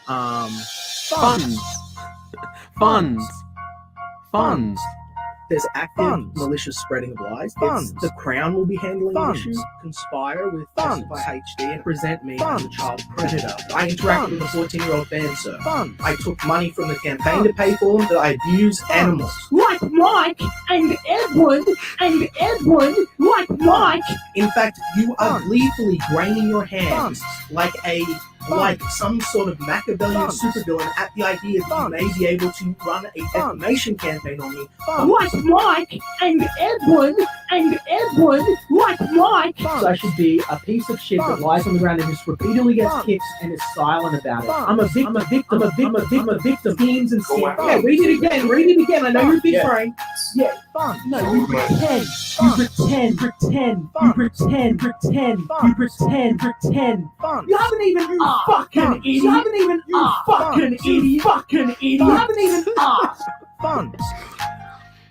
Funds. Funds. There's active malicious spreading of lies. The Crown will be handling the issue. Conspire with Testify HD and present me as a child predator. I interacted with a 14-year-old fan, sir. I took money from the campaign to pay for them. That I abuse animals. Like Mike and Edward like Mike. In fact, you are gleefully graining your hands like some sort of Machiavellian supervillain at the idea that you may be able to run a defamation campaign on me. Like Mike and Edward like Mike. So I should be a piece of shit that lies on the ground and just repeatedly gets kicks and is silent about it. I'm a victim. Schemes and schemes. Yeah, read it again. I know you're big brain. Yeah. No, you pretend. You haven't even, you fucking idiot. You haven't even asked.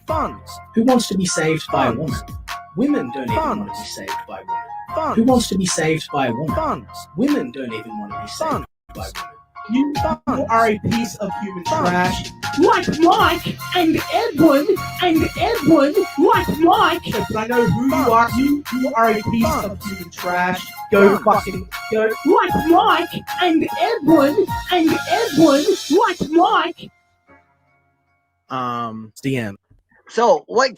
Funds. Who wants to be saved by a woman? Women don't even want to be saved by women. Who wants to be saved by a woman? Women don't even want to be saved by women. You are a piece of human trash. Like Mike and Edward like Mike. But I know who you are. You are a piece of human trash. Go fucking go. Like Mike and Edward like Mike. DM. So, why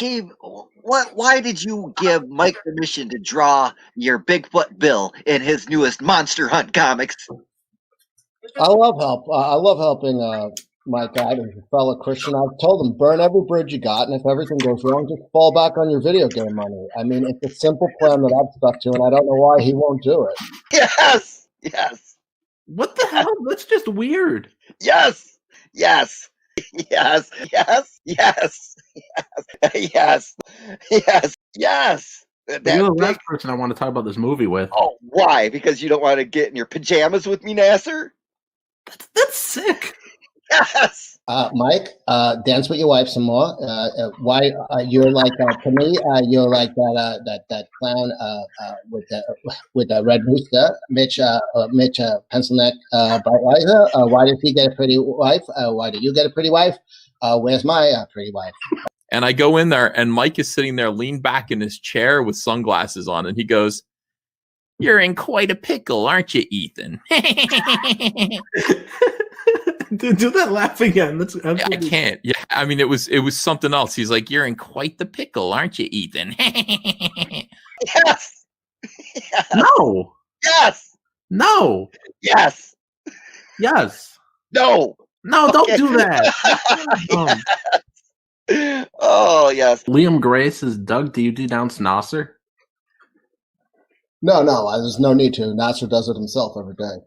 did you give Mike permission to draw your Bigfoot Bill in his newest Monster Hunt comics? I love helping Mike out as a fellow Christian. I've told him, burn every bridge you got, and if everything goes wrong, just fall back on your video game money. I mean, it's a simple plan that I've stuck to, and I don't know why he won't do it. Yes. What the hell? That's just weird. Yes. You're the last person I want to talk about this movie with. Oh, why? Because you don't want to get in your pajamas with me, Nasser? That's sick. Yes. Mike, dance with your wife some more. Why you're like to me? You're like that clown with the red rooster, Mitch pencil neck Breitweiser. Why did he get a pretty wife? Why did you get a pretty wife? Where's my pretty wife? And I go in there, and Mike is sitting there, leaned back in his chair with sunglasses on, and he goes, "You're in quite a pickle, aren't you, Ethan?" Do that laugh again. That's I can't. Yeah, I mean, it was something else. He's like, "You're in quite the pickle, aren't you, Ethan?" Yes. No. Yes. No. Yes. Yes. No. No, don't do that. Oh, yes. Liam Gray says, Doug, do you denounce Nasser? No, there's no need to. Nasser does it himself every day.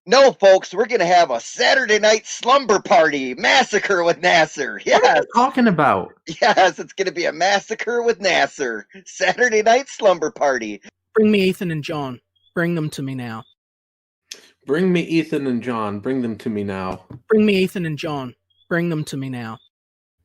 No, folks, we're going to have a Saturday night slumber party massacre with Nasser. Yes. What are you talking about? Yes, it's going to be a massacre with Nasser. Saturday night slumber party. Bring me Ethan and John. Bring them to me now. Bring me Ethan and John. Bring them to me now. Bring me Ethan and John. Bring them to me now.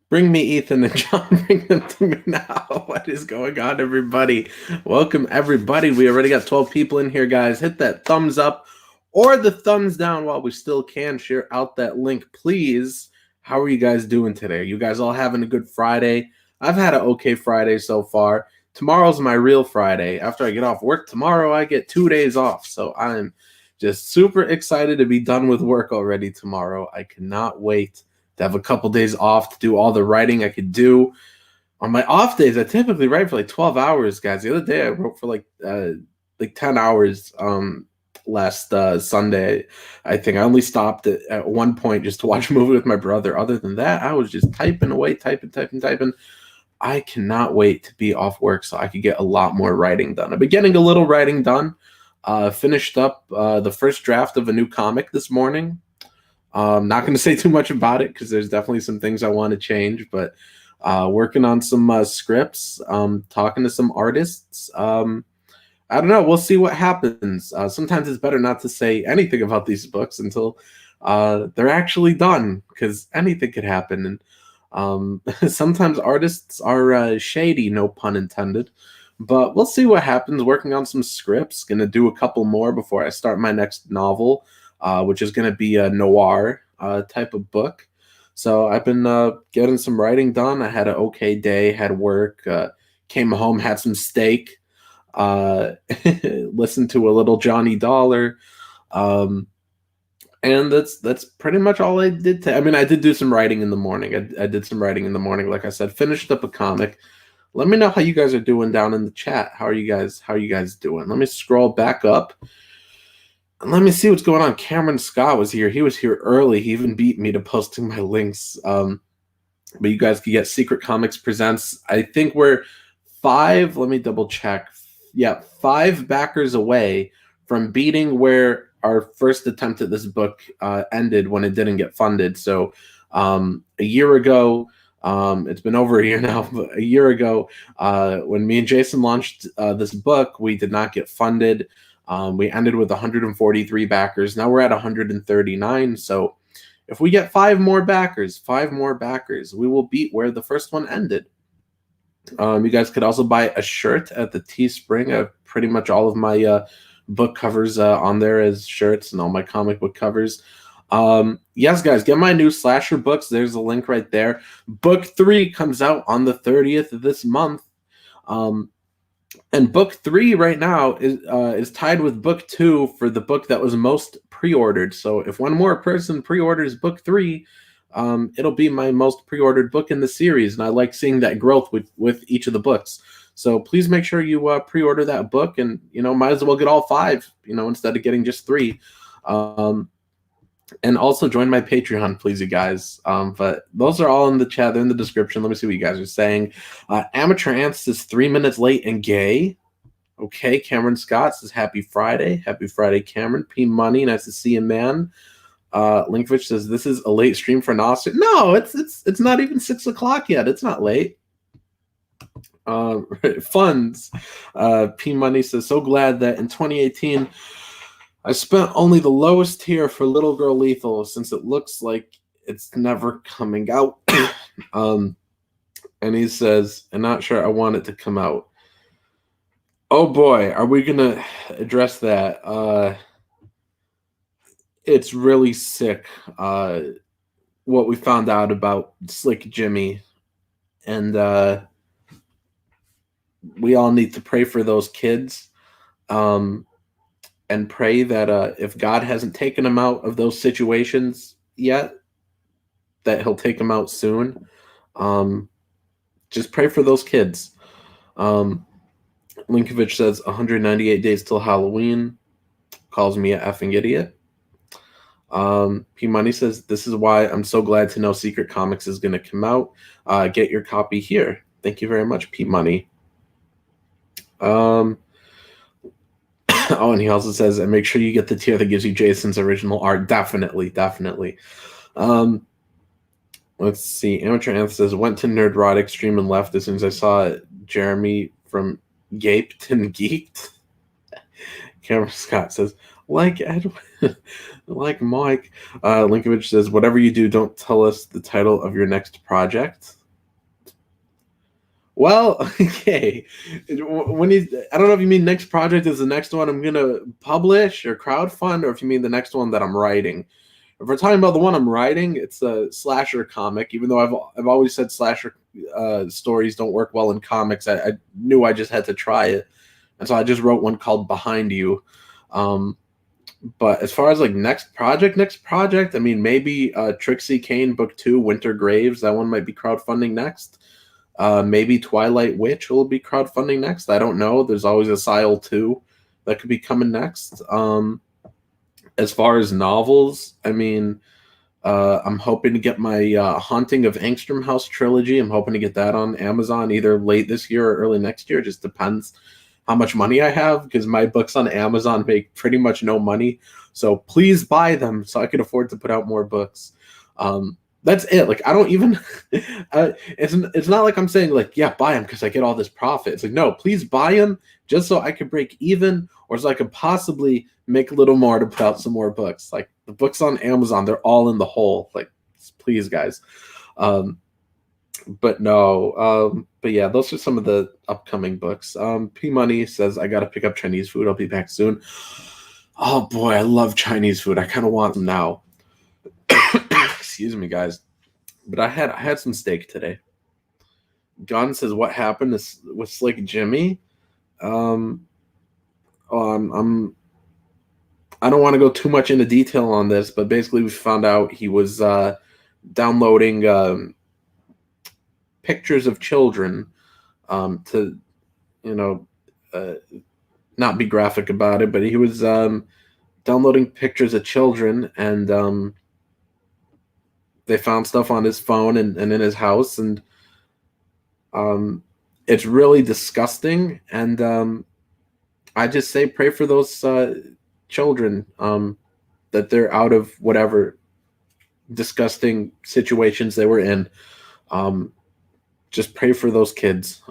Bring me Ethan and John. Bring them to me now. What is going on, everybody? Welcome, everybody. We already got 12 people in here, guys. Hit that thumbs up or the thumbs down while we still can. Share out that link, please. How are you guys doing today? You guys all having a good Friday? I've had an okay Friday so far. Tomorrow's my real Friday. After I get off work tomorrow, I get 2 days off. So I'm just super excited to be done with work already tomorrow. I cannot wait to have a couple days off to do all the writing I could do. On my off days, I typically write for like 12 hours, guys. The other day, I wrote for like 10 hours last Sunday. I think I only stopped at one point just to watch a movie with my brother. Other than that, I was just typing away, typing. I cannot wait to be off work so I could get a lot more writing done. I've been getting a little writing done. Finished up the first draft of a new comic this morning. Not going to say too much about it because there's definitely some things I want to change, but working on some scripts, talking to some artists. I don't know. We'll see what happens. Sometimes it's better not to say anything about these books until they're actually done because anything could happen. And sometimes artists are shady, no pun intended. But we'll see what happens. Working on some scripts. Going to do a couple more before I start my next novel. which is going to be a noir type of book. So I've been getting some writing done. I had an okay day, had work, came home, had some steak, listened to a little Johnny Dollar. And that's pretty much all I did. I mean, I did do some writing in the morning. I did some writing in the morning. Like I said, finished up a comic. Let me know how you guys are doing down in the chat. How are you guys doing? Let me scroll back up. And let me see what's going on. Cameron Scott was here. He was here early. He even beat me to posting my links. But you guys can get Secret Comics Presents. I think we're 5. Let me double check. Yeah, 5 backers away from beating where our first attempt at this book ended when it didn't get funded. So a year ago, it's been over a year now, but a year ago, when me and Jason launched this book, we did not get funded. We ended with 143 backers. Now we're at 139. So if we get 5 more backers, we will beat where the first one ended. You guys could also buy a shirt at the Teespring. I have pretty much all of my book covers on there as shirts and all my comic book covers. Yes, guys, get my new slasher books. There's a link right there. Book 3 comes out on the 30th of this month. And book 3 right now is tied with book 2 for the book that was most pre-ordered. So if one more person pre-orders book 3, it'll be my most pre-ordered book in the series. And I like seeing that growth with each of the books. So please make sure you pre-order that book, and might as well get all 5, instead of getting just 3. And also join my Patreon, please, you guys. But those are all in the chat. They're in the description. Let me see what you guys are saying. Amateur Ants says 3 minutes late and gay. Okay, Cameron Scott says happy Friday. Happy Friday, Cameron. P Money, nice to see you, man. Linkfish says this is a late stream for Nasser. No, it's not even 6 o'clock yet. It's not late. Funds. P Money says, so glad that in 2018 I spent only the lowest tier for Little Girl Lethal since it looks like it's never coming out. And he says, I'm not sure I want it to come out. Oh boy, are we gonna address that? It's really sick what we found out about Slick Jimmy, and we all need to pray for those kids, and pray that if God hasn't taken them out of those situations yet, that he'll take them out soon. Just pray for those kids. Linkovich says 198 days till Halloween. Calls me a effing idiot. P Money says, this is why I'm so glad to know Secret Comics is going to come out. Get your copy here. Thank you very much, P Money. Oh, and he also says, and make sure you get the tier that gives you Jason's original art. Definitely. Let's see. Amateur Anth says, went to Nerdrotic stream and left as soon as I saw Jeremy from Gaped and Geeked. Cameron Scott says, like Edwin, like Mike. Linkovich says, whatever you do, don't tell us the title of your next project. Well, okay. I don't know if you mean next project is the next one I'm gonna publish or crowdfund, or if you mean the next one that I'm writing. If we're talking about the one I'm writing, it's a slasher comic. Even though I've always said slasher stories don't work well in comics, I knew I just had to try it, and so I just wrote one called Behind You. But as far as like next project, I mean, maybe Trixie Kane book 2, Winter Graves. That one might be crowdfunding next. Maybe Twilight Witch will be crowdfunding next. I don't know. There's always Asylum 2 that could be coming next. As far as novels, I mean, I'm hoping to get my Haunting of Angstrom House trilogy. I'm hoping to get that on Amazon either late this year or early next year. It just depends how much money I have, because my books on Amazon make pretty much no money. So please buy them so I can afford to put out more books. That's it. Like, I don't even, it's not like I'm saying like, yeah, buy them because I get all this profit. It's like, no, please buy them just so I could break even, or so I could possibly make a little more to put out some more books. Like the books on Amazon, they're all in the hole. Like, please guys. But yeah, those are some of the upcoming books. P Money says, I got to pick up Chinese food. I'll be back soon. Oh boy, I love Chinese food. I kind of want them now. Excuse me, guys, but I had some steak today. John says, "What happened with Slick Jimmy?" Um, I don't want to go too much into detail on this, but basically we found out he was downloading pictures of children to, you know, not be graphic about it, but he was downloading pictures of children, and they found stuff on his phone and in his house, and it's really disgusting. And I just say pray for those children, that they're out of whatever disgusting situations they were in. Just pray for those kids.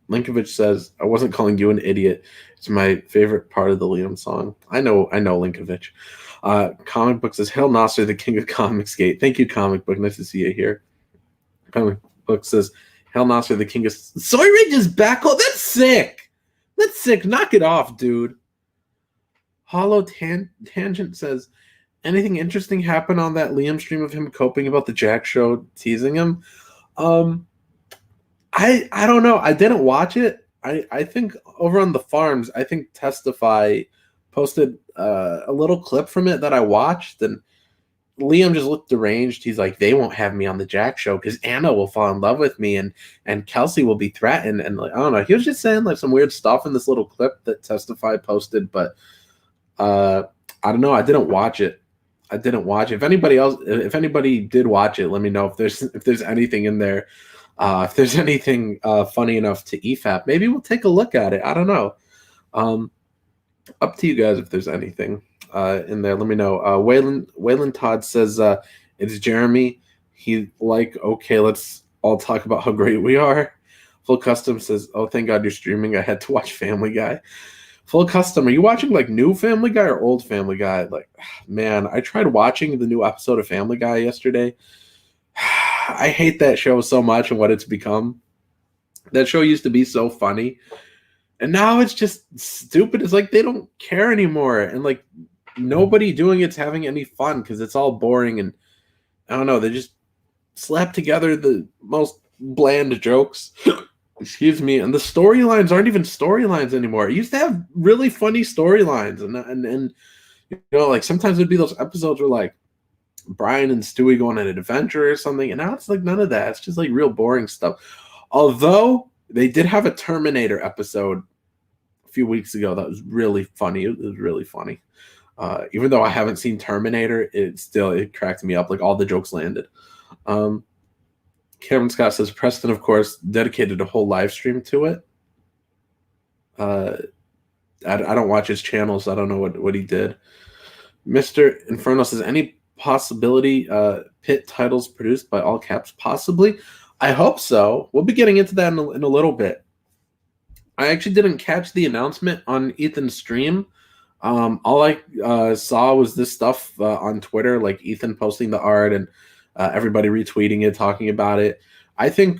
Linkovich says, "I wasn't calling you an idiot. It's my favorite part of the Liam song." I know, Linkovich. Comic Book says, "Hail Nasser, the king of Comicsgate." Thank you, Comic Book. Nice to see you here. Comic Book says, "Hail Nasser, the king of Soy Ridge is back." Oh, that's sick. That's sick. Knock it off, dude. Hollow Tangent says, "Anything interesting happen on that Liam stream of him coping about the Jack show, teasing him?" I don't know. I didn't watch it. I think over on the forums, I think Testify posted a little clip from it that I watched, and Liam just looked deranged. He's like, "They won't have me on the Jack show because Anna will fall in love with me, and Kelsey will be threatened." And like, I don't know. He was just saying like some weird stuff in this little clip that Testify posted, but I don't know. I didn't watch it. If anybody did watch it, let me know if there's anything in there. If there's anything funny enough to EFAP, maybe we'll take a look at it. I don't know. Up to you guys if there's anything in there. Let me know. Waylon Todd says it's Jeremy. Okay, let's all talk about how great we are. Full Custom says, "Oh, thank God you're streaming. I had to watch Family Guy." Full Custom, are you watching like new Family Guy or old Family Guy? Like, man, I tried watching the new episode of Family Guy yesterday. I hate that show so much and what it's become. That show used to be so funny, and now it's just stupid. It's like they don't care anymore, and like nobody doing it's having any fun because it's all boring, and I don't know. They just slap together the most bland jokes. Excuse me, and the storylines aren't even storylines anymore. It used to have really funny storylines, and you know, like sometimes it'd be those episodes where like Brian and Stewie go on an adventure or something, and now it's like none of that. It's just like real boring stuff. Although they did have a Terminator episode a few weeks ago that was really funny. It was really funny. Even though I haven't seen Terminator, it cracked me up. Like all the jokes landed. Cameron Scott says Preston, of course, dedicated a whole live stream to it. I don't watch his channel, so I don't know what he did. Mr. Inferno says, any possibility Pitt titles produced by All Caps? Possibly. I hope so. We'll be getting into that in a little bit. I actually didn't catch the announcement on Ethan's stream. All I saw was this stuff on Twitter, like Ethan posting the art and everybody retweeting it, talking about it. I think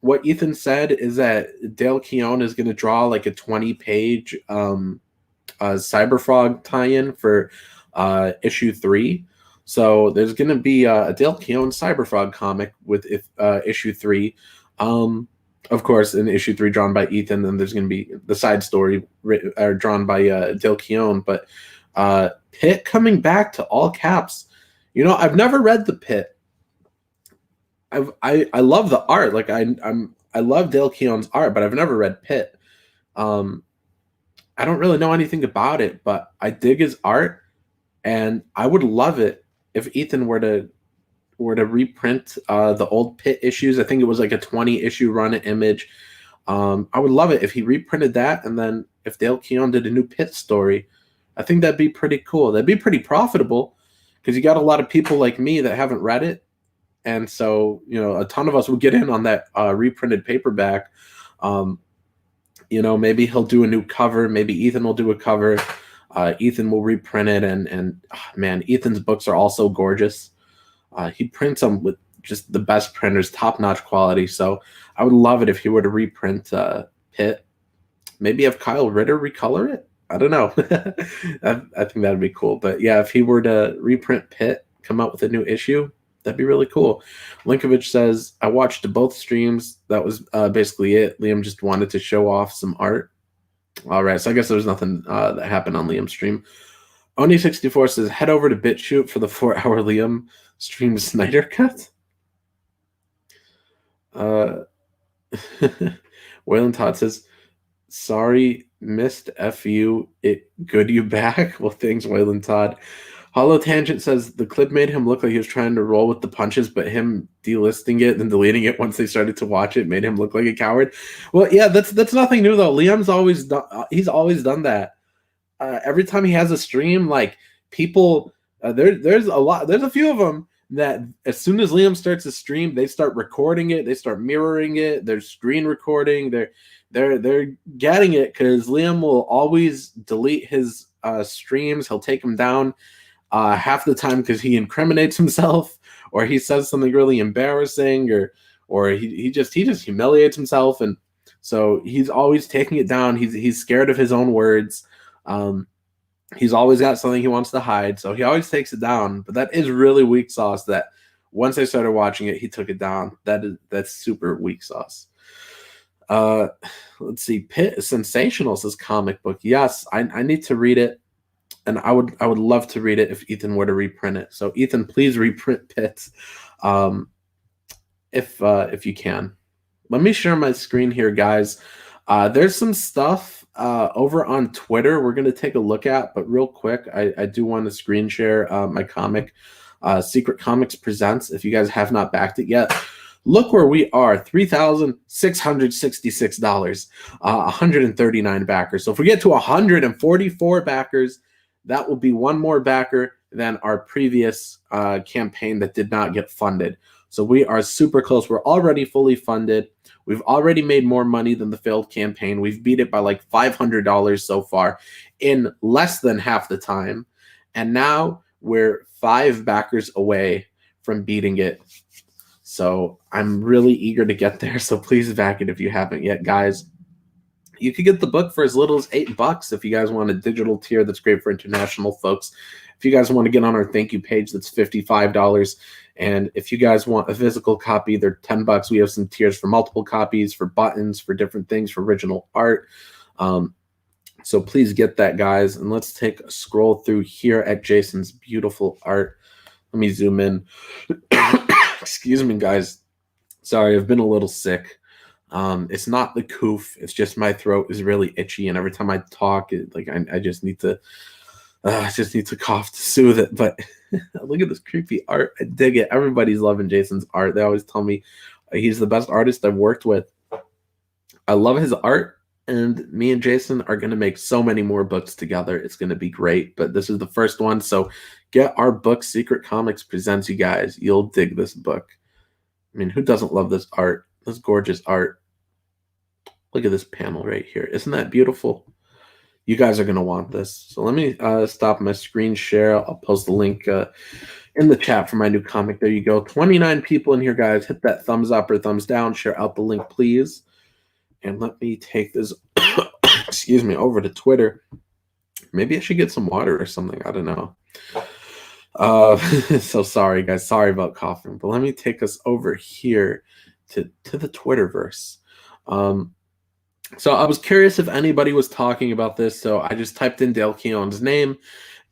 what Ethan said is that Dale Keown is going to draw like a 20-page Cyberfrog tie-in for issue 3. So there's going to be a Dale Keown Cyberfrog comic with issue 3. Of course, in issue 3 drawn by Ethan, and there's going to be the side story drawn by Dale Keown. But Pitt coming back to All Caps. You know, I've never read the Pit. I love the art. Like I love Dale Keown's art, but I've never read Pit. I don't really know anything about it, but I dig his art, and I would love it if Ethan were to reprint the old Pit issues. I think it was like a 20-issue run at Image. I would love it if he reprinted that, and then if Dale Keown did a new Pit story. I think that'd be pretty cool. That'd be pretty profitable, because you got a lot of people like me that haven't read it, and so you know a ton of us would get in on that reprinted paperback. You know, maybe he'll do a new cover. Maybe Ethan will do a cover. Ethan will reprint it, and man, Ethan's books are also gorgeous. He prints them with just the best printers, top-notch quality. So I would love it if he were to reprint Pit. Maybe have Kyle Ritter recolor it. I don't know. I think that'd be cool. But yeah, if he were to reprint Pitt, come out with a new issue, that'd be really cool. Linkovich says, I watched both streams. That was basically it. Liam just wanted to show off some art. All right, so I guess there was nothing that happened on Liam's stream. Oni64 says, head over to BitChute for the 4-hour Liam stream Snyder cut. Waylon Todd says, sorry, missed FU. It good you back? Well, thanks, Waylon Todd. Hollow Tangent says the clip made him look like he was trying to roll with the punches, but him delisting it and deleting it once they started to watch it made him look like a coward. Well, yeah, that's nothing new though. Liam's always he's always done that. Every time he has a stream, like people, there's a few of them that as soon as Liam starts a stream, they start recording it, they start mirroring it, they're screen recording, they're getting it because Liam will always delete his streams. He'll take them down half the time because he incriminates himself, or he says something really embarrassing, or he just humiliates himself, and so he's always taking it down. He's scared of his own words. He's always got something he wants to hide, so he always takes it down. But that is really weak sauce. That once I started watching it, he took it down. That's super weak sauce. Let's see. Pitt Sensational says comic book. Yes, I need to read it, and I would love to read it if Ethan were to reprint it. So Ethan, please reprint Pitt, if you can. Let me share my screen here, guys. There's some stuff over on Twitter we're going to take a look at, but real quick, I do want to screen share my comic, Secret Comics Presents. If you guys have not backed it yet, look where we are, $3,666, 139 backers. So if we get to 144 backers, that will be one more backer than our previous campaign that did not get funded. So we are super close. We're already fully funded. We've already made more money than the failed campaign. We've beat it by like $500 so far in less than half the time. And now we're 5 backers away from beating it. So I'm really eager to get there. So please back it if you haven't yet, guys. You could get the book for as little as $8 if you guys want a digital tier. That's great for international folks. If you guys want to get on our thank you page, that's $55. And if you guys want a physical copy, they're $10. We have some tiers for multiple copies, for buttons, for different things, for original art. So please get that, guys. And let's take a scroll through here at Jason's beautiful art. Let me zoom in. Excuse me, guys. Sorry, I've been a little sick. It's not the coof. It's just my throat is really itchy, and every time I talk, I just need to cough to soothe it. But look at this creepy art. I dig it. Everybody's loving Jason's art. They always tell me he's the best artist I've worked with. I love his art, and me and Jason are going to make so many more books together. It's going to be great, but this is the first one. So get our book, Secret Comics Presents, you guys. You'll dig this book. I mean, who doesn't love this art? This gorgeous art. Look at this panel right here. Isn't that beautiful? You guys are going to want this. So let me stop my screen share. I'll post the link in the chat for my new comic. There you go. 29 people in here, guys. Hit that thumbs up or thumbs down. Share out the link, please. And let me take this, excuse me, over to Twitter. Maybe I should get some water or something. I don't know. So sorry, guys. Sorry about coughing. But let me take us over here to the Twitterverse. So I was curious if anybody was talking about this, so I just typed in Dale Keown's name,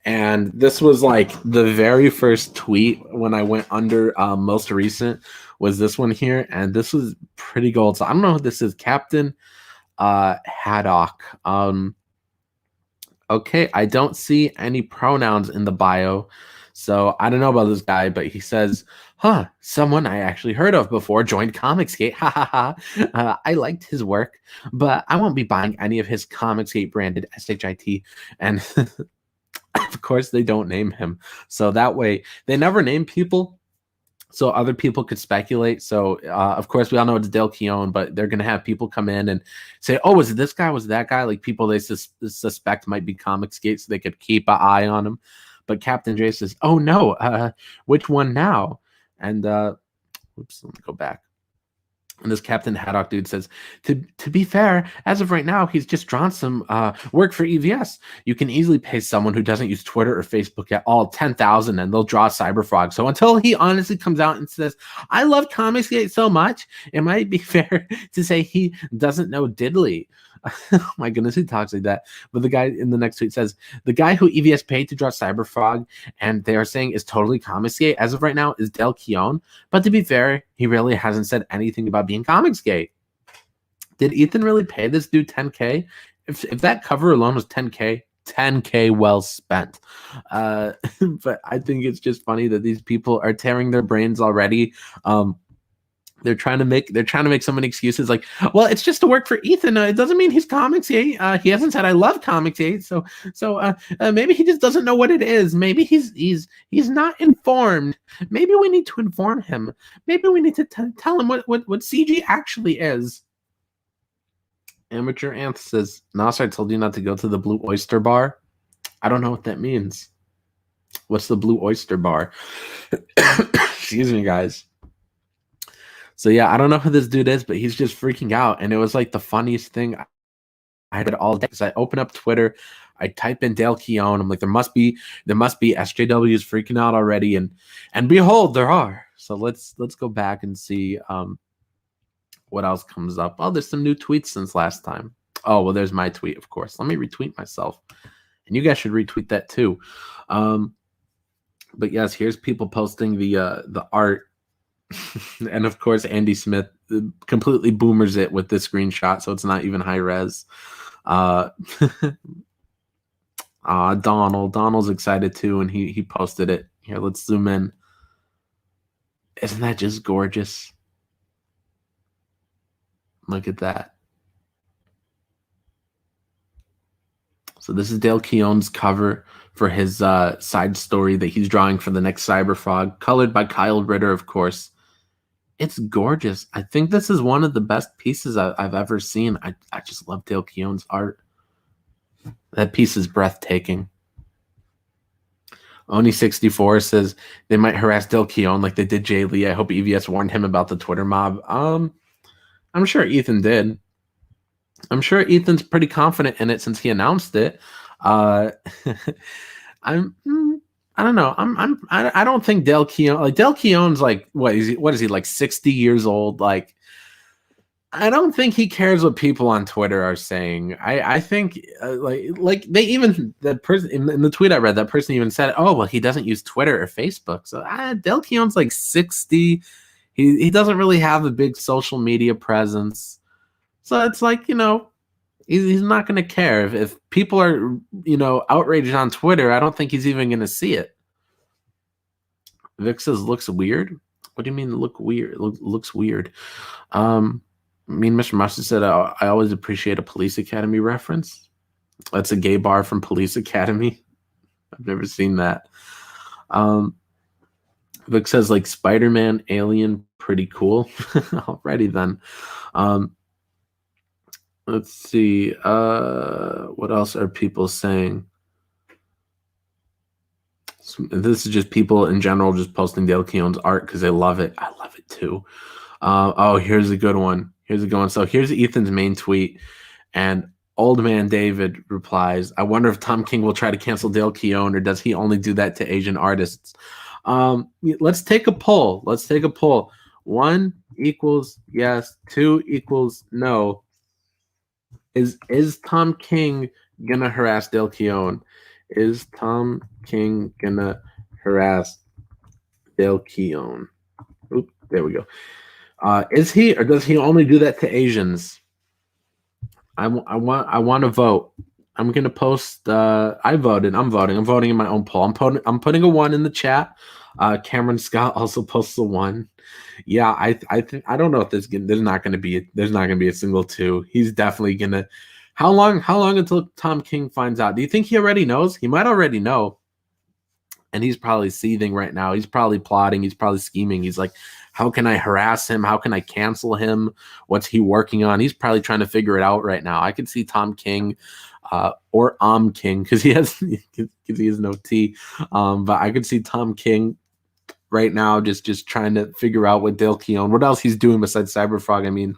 and this was like the very first tweet when I went under most recent was this one here, and this was pretty gold. So I don't know who this is, Captain Haddock. Okay, I don't see any pronouns in the bio, so I don't know about this guy, but he says, someone I actually heard of before joined Comicsgate. Ha ha ha. I liked his work, but I won't be buying any of his Comicsgate branded SHIT. And of course, they don't name him. So that way, they never name people, so other people could speculate. So, of course, we all know it's Dale Keown, but they're going to have people come in and say, oh, was it this guy? Was that guy? Like people they suspect might be Comicsgate, so they could keep an eye on him. But Captain J says, oh, no, which one now? And, oops, let me go back. And this Captain Haddock dude says, to be fair, as of right now, he's just drawn some work for EVS. You can easily pay someone who doesn't use Twitter or Facebook at all 10,000 and they'll draw Cyberfrog. So until he honestly comes out and says, I love Comicsgate so much, it might be fair to say he doesn't know diddly. Oh my goodness, he talks like that. But the guy in the next tweet says, the guy who EVS paid to draw Cyberfrog and they are saying is totally Comicsgate as of right now is Del Keown. But to be fair, he really hasn't said anything about being Comicsgate. Did Ethan really pay this dude 10K? If that cover alone was 10K, 10K well spent. But I think it's just funny that these people are tearing their brains already. They're trying to make so many excuses like, well, it's just to work for Ethan. It doesn't mean he's Comicsgate. He hasn't said I love Comicsgate. So maybe he just doesn't know what it is. Maybe he's not informed. Maybe we need to inform him. Maybe we need to tell him what CG actually is. Amateur Anth says, Nasser, I told you not to go to the Blue Oyster Bar. I don't know what that means. What's the Blue Oyster Bar? Excuse me, guys. So yeah, I don't know who this dude is, but he's just freaking out. And it was like the funniest thing I had all day. Because I open up Twitter, I type in Dale Keown. I'm like, there must be SJWs freaking out already. And behold, there are. So let's go back and see what else comes up. Oh, there's some new tweets since last time. Oh, well, there's my tweet, of course. Let me retweet myself. And you guys should retweet that too. But yes, here's people posting the art. And of course, Andy Smith completely boomers it with this screenshot, so it's not even high res. Donald's excited too, and he posted it. Here, let's zoom in. Isn't that just gorgeous? Look at that. So this is Dale Keown's cover for his side story that he's drawing for the next Cyberfrog, colored by Kyle Ritter, of course. It's gorgeous. I think this is one of the best pieces I've ever seen. I just love Dale Keown's art. That piece is breathtaking. Oni64 says they might harass Dale Keown like they did Jay Lee. I hope EVS warned him about the Twitter mob. I'm sure Ethan did. I'm sure Ethan's pretty confident in it since he announced it. I don't know. I don't think Dale Keown, like Dale Keown's like, what is he like 60 years old? Like, I don't think he cares what people on Twitter are saying. I think like they even, that person in the tweet I read, that person even said, oh, well, he doesn't use Twitter or Facebook. So Dale Keown's like 60. He doesn't really have a big social media presence. So it's like, he's not going to care. If people are, outraged on Twitter, I don't think he's even going to see it. Vic says, looks weird. What do you mean look weird? Looks weird. Mr. Mustard said, I always appreciate a Police Academy reference. That's a gay bar from Police Academy. I've never seen that. Vic says, like Spider-Man, Alien, pretty cool. Alrighty then. Let's see. What else are people saying? This is just people in general just posting Dale Keown's art because they love it. I love it too. Oh, here's a good one. So here's Ethan's main tweet, and Old Man David replies, I wonder if Tom King will try to cancel Dale Keown, or does he only do that to Asian artists? Let's take a poll. 1 equals yes, 2 equals no. Is Tom King gonna harass Dale Keown? Is Tom King gonna harass Dale Keown? Oop, there we go. Is he, or does he only do that to Asians? I want to vote. I'm gonna post. I voted. I'm voting. I'm voting in my own poll. I'm putting a 1 in the chat. Cameron Scott also posts a 1. Yeah, I think, I don't know if there's not gonna be a single 2. He's definitely gonna. How long until Tom King finds out? Do you think he already knows? He might already know, and he's probably seething right now. He's probably plotting. He's probably scheming. He's like, how can I harass him? How can I cancel him? What's he working on? He's probably trying to figure it out right now. I could see Tom King, or King, because he has no T. But I could see Tom King right now, just trying to figure out what Dale Keown, what else he's doing besides Cyberfrog. I mean,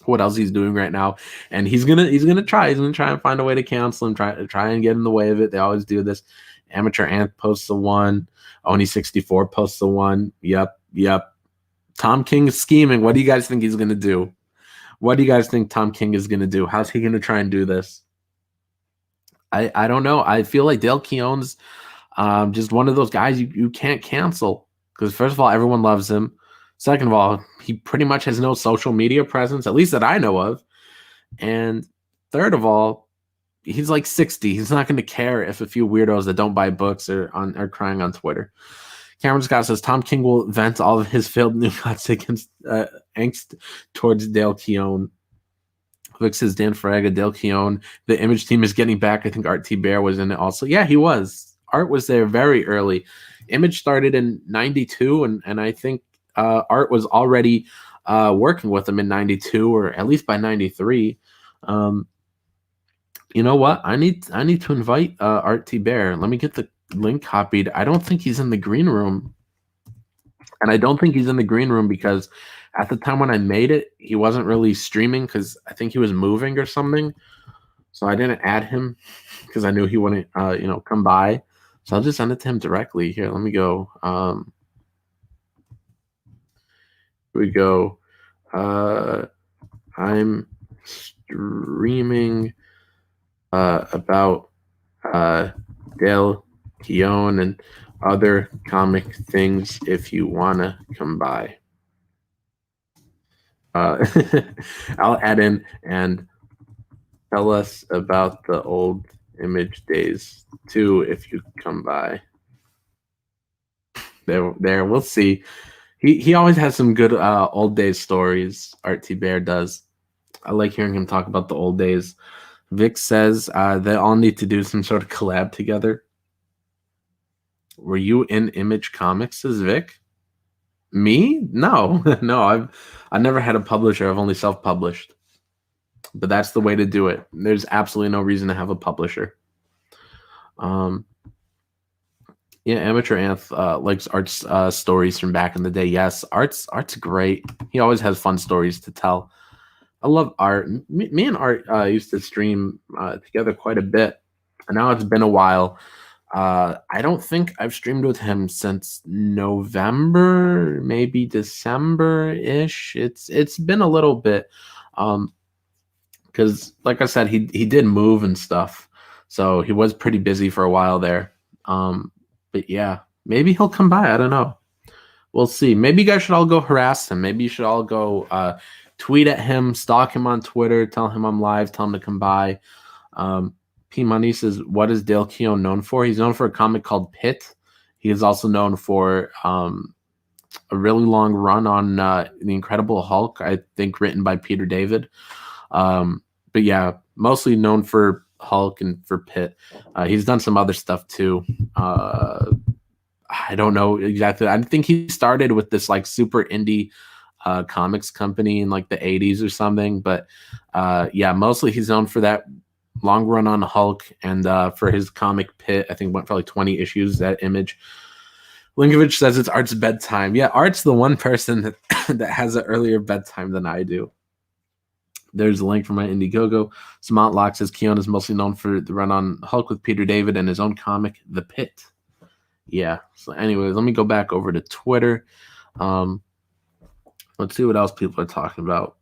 what else he's doing right now, and he's gonna try and find a way to cancel him, try and get in the way of it. They always do this. Amateur Ant posts the one. Oni64 posts the one. Yep. Tom King is scheming. What do you guys think he's gonna do? What do you guys think Tom King is gonna do? How's he gonna try and do this? I don't know. I feel like Dale Keown's just one of those guys you can't cancel, because first of all, everyone loves him. Second of all, he pretty much has no social media presence, at least that I know of. And third of all, he's like 60. He's not going to care if a few weirdos that don't buy books are crying on Twitter. Cameron Scott says Tom King will vent all of his failed new cuts against angst towards Dale Keown. Vic says Dan Fraga, Dale Keown. The Image team is getting back. I think Art T. Bear was in it also. Yeah, he was. Art was there very early. Image started in 92, and I think Art was already working with him in 92, or at least by 93. You know what? I need to invite Art T. Bear. Let me get the link copied. I don't think he's in the green room. And I don't think he's in the green room because at the time when I made it, he wasn't really streaming because I think he was moving or something. So I didn't add him because I knew he wouldn't, come by. So I'll just send it to him directly. Here, let me go. Here we go. I'm streaming about Dale Keown and other comic things if you want to come by. I'll add in and tell us about the old Image days too if you come by. There, we'll see. He always has some good old days stories. Art T. Bear does. I like hearing him talk about the old days. Vic says they all need to do some sort of collab together. Were you in Image Comics, says Vic? Me? No. No, I've never had a publisher. I've only self-published. But that's the way to do it. There's absolutely no reason to have a publisher. Yeah, Amateur Anth likes Art's stories from back in the day. Yes, Art's great. He always has fun stories to tell. I love Art. Me and Art used to stream together quite a bit. And now it's been a while. I don't think I've streamed with him since November, maybe December-ish. It's been a little bit. Because like I said, he did move and stuff. So he was pretty busy for a while there. But yeah, maybe he'll come by. I don't know. We'll see. Maybe you guys should all go harass him. Maybe you should all go tweet at him, stalk him on Twitter, tell him I'm live, tell him to come by. P Money says, what is Dale Keown known for? He's known for a comic called Pit. He is also known for a really long run on The Incredible Hulk, I think written by Peter David. But yeah, mostly known for Hulk and for Pit. He's done some other stuff too. I don't know exactly. I think he started with this like super indie comics company in like the 80s or something. But yeah, mostly he's known for that long run on Hulk and for his comic Pit. I think went for like 20 issues, that Image. Linkovich says it's Art's bedtime. Yeah, Art's the one person that has an earlier bedtime than I do. There's a link from my Indiegogo. Samant Locke says Keown is mostly known for the run on Hulk with Peter David and his own comic, The Pit. Yeah. So anyways, let me go back over to Twitter. Let's see what else people are talking about.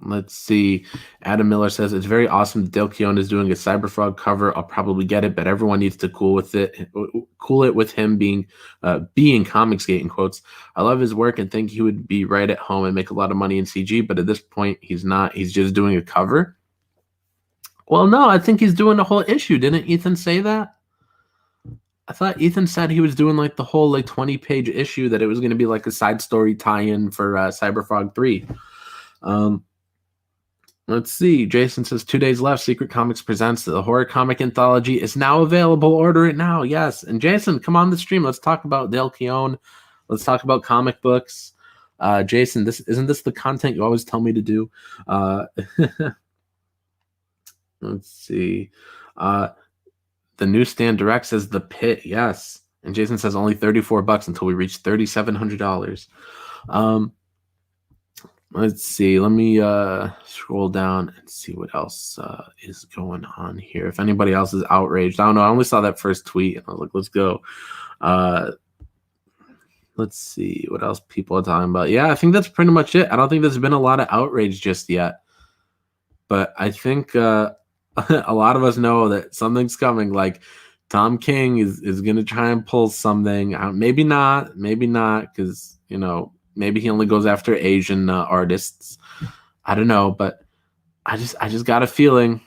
Let's see. Adam Miller says it's very awesome that Dale Keown is doing a Cyberfrog cover. I'll probably get it, but everyone needs to cool it with him being Comicsgate in quotes. I love his work and think he would be right at home and make a lot of money in CG, but at this point he's not. He's just doing a cover. Well, no, I think he's doing the whole issue. Didn't Ethan say that? I thought Ethan said he was doing like the whole like 20-page issue, that it was going to be like a side story tie-in for Cyberfrog 3. Let's see. Jason says 2 days left. Secret Comics presents the horror comic anthology is now available. Order it now. Yes. And Jason, come on the stream. Let's talk about Dale Keown. Let's talk about comic books. Jason, isn't this the content you always tell me to do? Let's see. The The newsstand direct says The Pit. Yes. And Jason says only $34 until we reach $3,700. Let's see. Let me scroll down and see what else is going on here. If anybody else is outraged. I don't know. I only saw that first tweet and I was like, let's go. Let's see what else people are talking about. Yeah, I think that's pretty much it. I don't think there's been a lot of outrage just yet. But I think a lot of us know that something's coming. Like Tom King is going to try and pull something. Maybe not, because, you know, maybe he only goes after Asian artists. I don't know, but I just got a feeling.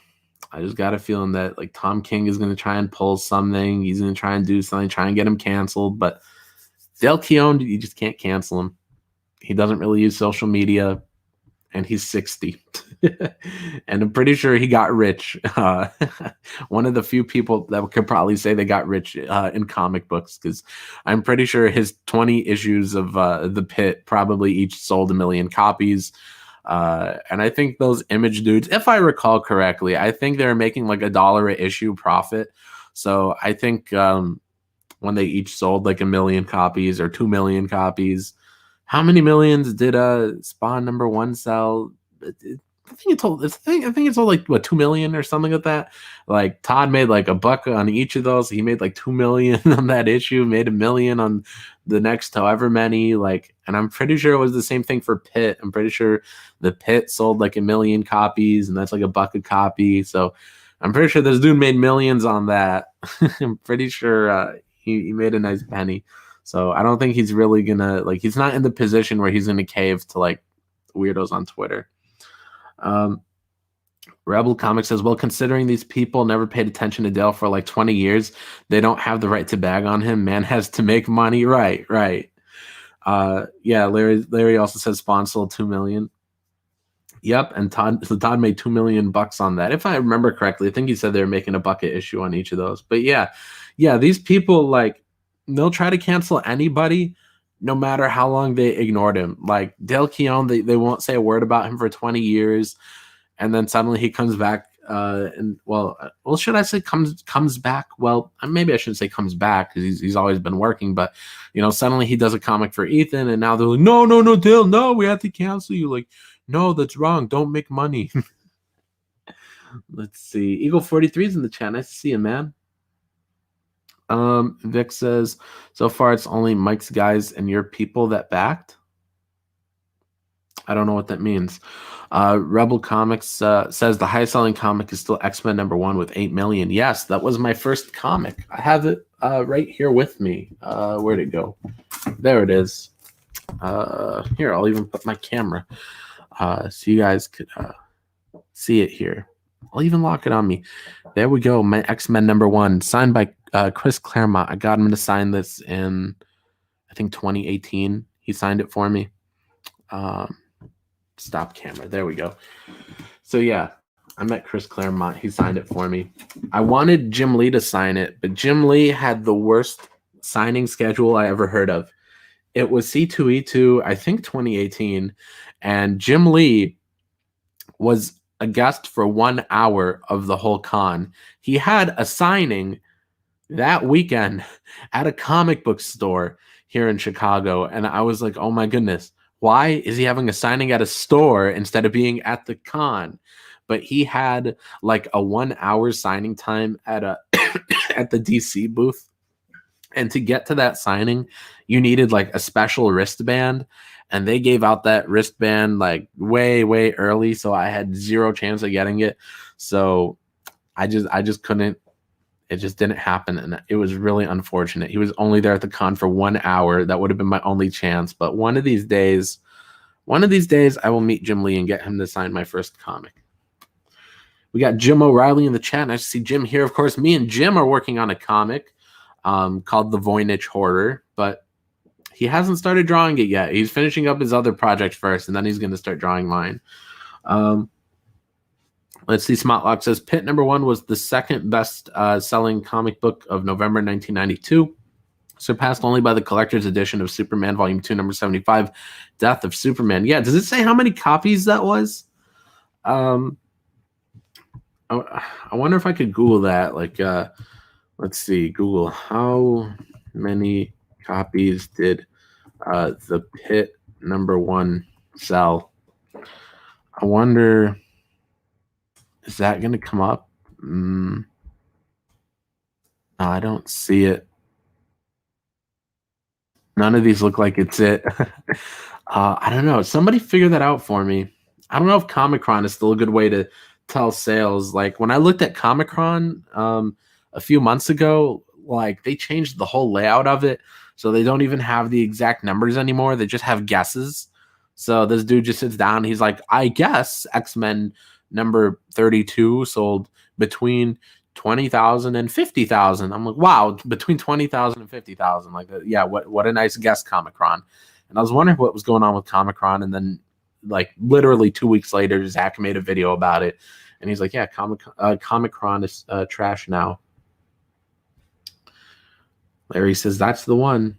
I just got a feeling that like Tom King is going to try and pull something. He's going to try and do something, try and get him canceled. But Dale Keown, you just can't cancel him. He doesn't really use social media, and he's 60. And I'm pretty sure he got rich. One of the few people that could probably say they got rich in comic books, because I'm pretty sure his 20 issues of The Pit probably each sold 1 million copies. And I think those Image dudes, if I recall correctly, I think they're making like $1 a issue profit. So I think when they each sold like 1 million copies or 2 million copies, how many millions did Spawn #1 sell? I think it sold like what, 2 million or something like that. Like Todd made like $1 on each of those. He made like 2 million on that issue, made 1 million on the next however many. Like, and I'm pretty sure it was the same thing for Pit. I'm pretty sure The Pit sold like 1 million copies, and that's like $1 a copy. So I'm pretty sure this dude made millions on that. I'm pretty sure he made a nice penny. So I don't think he's really gonna, like, he's not in the position where he's gonna cave to like weirdos on Twitter. Rebel Comics says, well, considering these people never paid attention to Dale for like 20 years, they don't have the right to bag on him. Man has to make money. Right. Yeah, Larry also says Spawn sold 2 million. Yep, and Todd made $2 million on that. If I remember correctly, I think he said they were making $1 issue on each of those. But yeah, these people, like, they'll try to cancel anybody no matter how long they ignored him. Like Dale Keown, they won't say a word about him for 20 years, and then suddenly he comes back. And should I say comes back? Well, maybe I shouldn't say comes back, because he's always been working. But you know, suddenly he does a comic for Ethan, and now they're like, no, Dale, no, we have to cancel you. Like, no, that's wrong. Don't make money. Let's see. Eagle 43 is in the chat. Nice to see you, man. Vic says, so far it's only Mike's guys and your people that backed. I don't know what that means. Rebel Comics says the highest selling comic is still X-Men #1 with 8 million. Yes, that was my first comic. I have it right here with me. Where'd it go? There it is. Here, I'll even put my camera so you guys could see it here. I'll even lock it on me. There we go. My X-Men #1, signed by Chris Claremont. I got him to sign this in, I think, 2018. He signed it for me. Stop camera. There we go. So yeah, I met Chris Claremont. He signed it for me. I wanted Jim Lee to sign it, but Jim Lee had the worst signing schedule I ever heard of. It was C2E2, I think 2018, and Jim Lee was a guest for 1 hour of the whole con. He had a signing that weekend at a comic book store here in Chicago, and I was like, oh my goodness, why is he having a signing at a store instead of being at the con? But he had like a 1 hour signing time at a at the DC booth, and to get to that signing, you needed like a special wristband. And they gave out that wristband like way early, so I had zero chance of getting it. So I just couldn't. It just didn't happen, and it was really unfortunate. He was only there at the con for 1 hour. That would have been my only chance. But one of these days, I will meet Jim Lee and get him to sign my first comic. We got Jim O'Reilly in the chat. Nice to see Jim here. Of course, me and Jim are working on a comic called The Voynich Horror, but he hasn't started drawing it yet. He's finishing up his other project first, and then he's going to start drawing mine. Let's see. Smotlock says Pit #1 was the second best selling comic book of November 1992, surpassed only by the collector's edition of Superman Volume 2, number 75, Death of Superman. Yeah, does it say how many copies that was? I wonder if I could Google that. Like, Let's see. Google. How many copies did the Pit #1 sell? I wonder. Is that going to come up? No, I don't see it. None of these look like it's it. I don't know. Somebody figure that out for me. I don't know if Comicron is still a good way to tell sales. Like when I looked at Comicron a few months ago, like they changed the whole layout of it. So they don't even have the exact numbers anymore. They just have guesses. So this dude just sits down. He's like, I guess X-Men number 32 sold between 20,000 and 50,000. I'm like, wow, between 20,000 and 50,000. Like, yeah, what a nice guess, Comicron. And I was wondering what was going on with Comicron. And then, like, literally 2 weeks later, Zach made a video about it. And he's like, yeah, Comicron is trash now. Larry says, that's the one.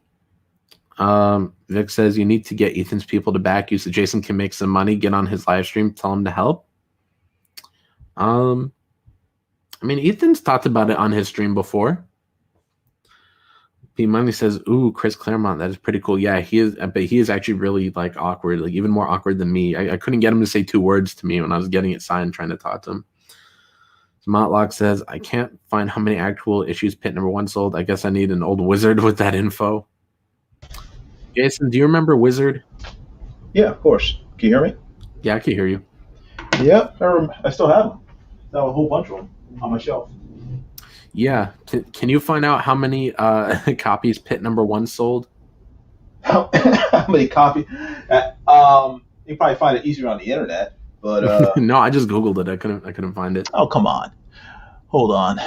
Vic says, you need to get Ethan's people to back you so Jason can make some money, get on his live stream, tell him to help. I mean, Ethan's talked about it on his stream before. P Money says, ooh, Chris Claremont, that is pretty cool. Yeah, he is, but he is actually really like awkward, like even more awkward than me. I couldn't get him to say 2 words to me when I was getting it signed, trying to talk to him. Motlock says, I can't find how many actual issues Pit #1 sold. I guess I need an old wizard with that info. Jason, do you remember Wizard? Yeah, of course. Can you hear me? Yeah, I can hear you. Yeah, I still have them. I have a whole bunch of them on my shelf. Yeah. Can you find out how many copies Pit #1 sold? How many copies? You can probably find it easier on the internet, but no, I just Googled it. I couldn't find it. Oh, come on. Hold on.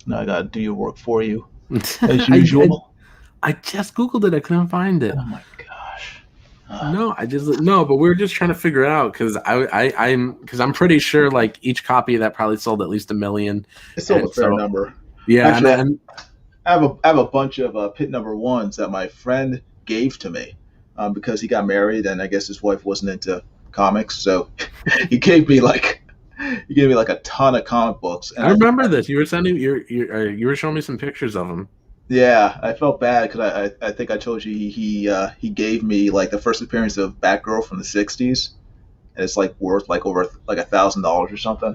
Now I gotta do your work for you, as usual. I just Googled it. I couldn't find it. Oh my gosh. No, but we were just trying to figure it out because I'm pretty sure like each copy of that probably sold at least 1 million. It's still a fair number. Yeah, actually, I have a bunch of Pit #1s that my friend gave to me because he got married and I guess his wife wasn't into comics, so he gave me like a ton of comic books. And I remember this. You were sending you were showing me some pictures of them. Yeah, I felt bad because I think I told you he gave me like the first appearance of Batgirl from the '60s, and it's like worth like over like $1,000 or something,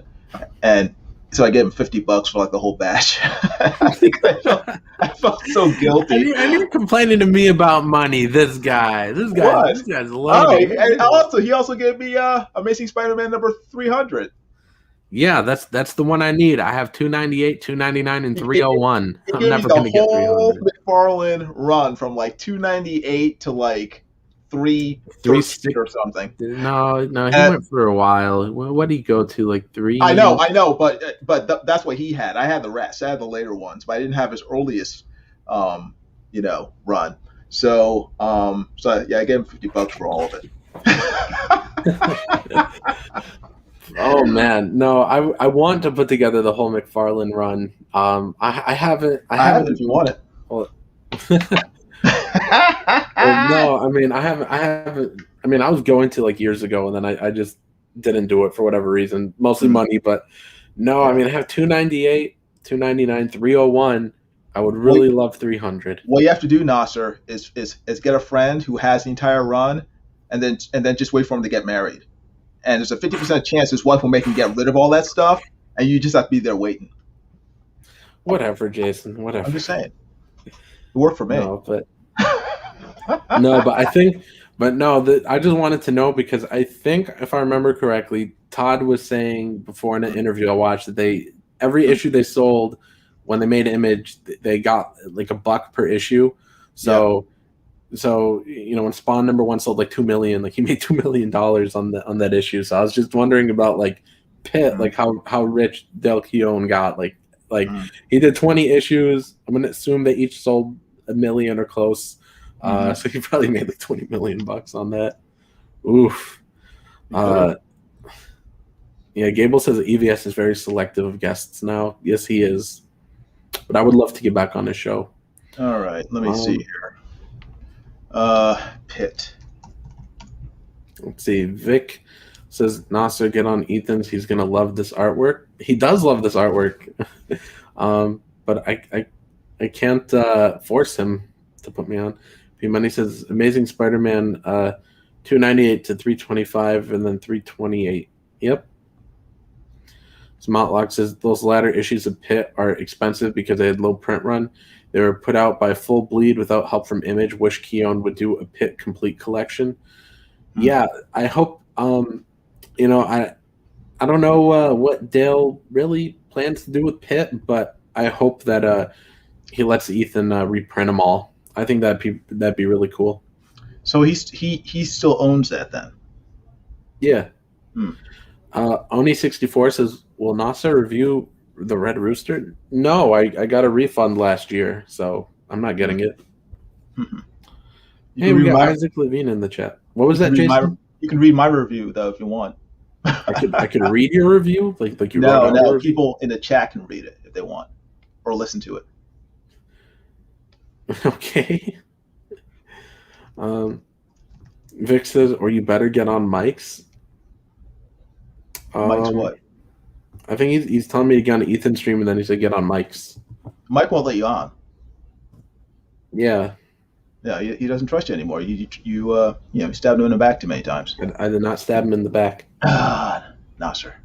and so I gave him $50 for like the whole batch. I felt so guilty. And you're complaining to me about money. This guy's loaded. Oh, he also gave me Amazing Spider-Man number 300. Yeah, that's the one I need. I have 298, 299, and 301. I'm never going to get 300. The whole McFarlane run from like 298 to like 360 or something. No, he went for a while. What did he go to? Like 3? I know, but that's what he had. I had the rest. I had the later ones, but I didn't have his earliest, run. So yeah, I gave him $50 for all of it. Oh man, no! I want to put together the whole McFarlane run. I haven't. I have it if you want it. Well, no, I mean I haven't. I mean I was going to like years ago, and then I just didn't do it for whatever reason, mostly money. But no, I mean I have 298, 299, 301. I would really love 300. What you have to do, Nasser, is get a friend who has the entire run, and then just wait for him to get married. And there's a 50% chance his wife will make him get rid of all that stuff, and you just have to be there waiting. Whatever, Jason. Whatever. I'm just saying. It worked for me. No, but I just wanted to know because I think, if I remember correctly, Todd was saying before in an interview I watched that every issue they sold when they made Image, they got like $1 per issue. So. Yeah. So when Spawn #1 sold like 2 million, like he made $2 million on that issue. So I was just wondering about like Pitt, like how rich Del Keown got. Like he did 20 issues. I'm gonna assume they each sold 1 million or close. So he probably made like $20 million on that. Oof. Yeah, Gable says that EVS is very selective of guests now. Yes, he is. But I would love to get back on his show. All right, let me see here. Pitt. Let's see. Vic says, Nasser, get on Ethan's. He's going to love this artwork. he does love this artwork, but I can't force him to put me on. P-Money says Amazing Spider-Man 298 to 325 and then 328. Yep. Smotlock says those latter issues of Pit are expensive because they had low print run. They were put out by Full Bleed without help from Image. Wish Keown would do a Pit complete collection. Yeah, I hope. You know, I don't know what Dale really plans to do with Pit, but I hope that he lets Ethan reprint them all. I think that'd be really cool. So he still owns that then? Yeah. Oni64 says, will Nasser review the Red Rooster? No, I got a refund last year, so I'm not getting it. Hey, we got Isaac Levine in the chat. What was that, Jason? You can read my review though if you want. I could read your review, like you no, wrote no. review? People in the chat can read it if they want, or listen to it. Okay. Vic says, or you better get on Mike's. Mike's what? I think he's telling me to get on Ethan's stream, and then he said get on Mike's. Mike won't let you on. Yeah. Yeah, he doesn't trust you anymore. You stabbed him in the back too many times. I did not stab him in the back. Nasser.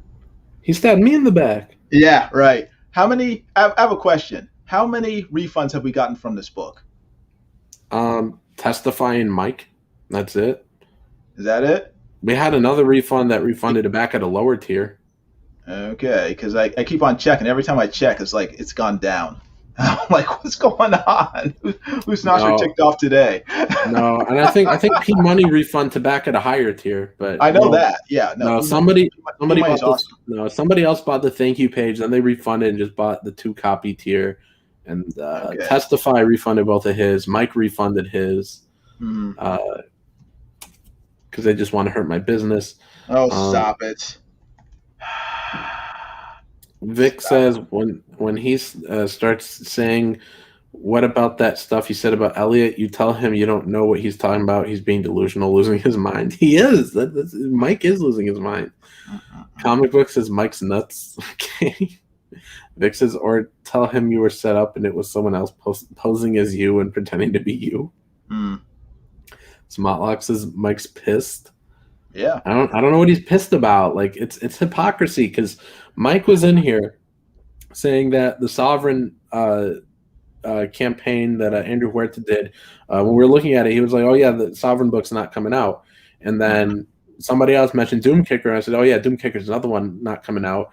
He stabbed me in the back. Yeah, right. How many? I have a question. How many refunds have we gotten from this book? Testifying Mike. That's it. Is that it? We had another refund that refunded it back at a lower tier. Okay, because I keep on checking. Every time I check, it's like it's gone down. I'm like, what's going on? Who's Nasser ticked off today? No, and I think P Money refund to back at a higher tier, but I know that. Yeah, no. Somebody else bought the thank you page, then they refunded and just bought the 2-copy tier, and Testify refunded both of his. Mike refunded his, because they just want to hurt my business. Oh, stop it. Vic says when he starts saying, what about that stuff you said about Elliot? You tell him you don't know what he's talking about. He's being delusional, losing his mind. He is. Mike is losing his mind. Comic Book says Mike's nuts. Okay. Vic says, or tell him you were set up and it was someone else posing as you and pretending to be you. Smotlock says Mike's pissed. Yeah, I don't know what he's pissed about. Like it's hypocrisy, because Mike was in here saying that the Sovereign campaign that Andrew Huerta did, when we were looking at it, he was like, "Oh yeah, the Sovereign book's not coming out." And then somebody else mentioned Doom Kicker, and I said, "Oh yeah, Doom Kicker's another one not coming out."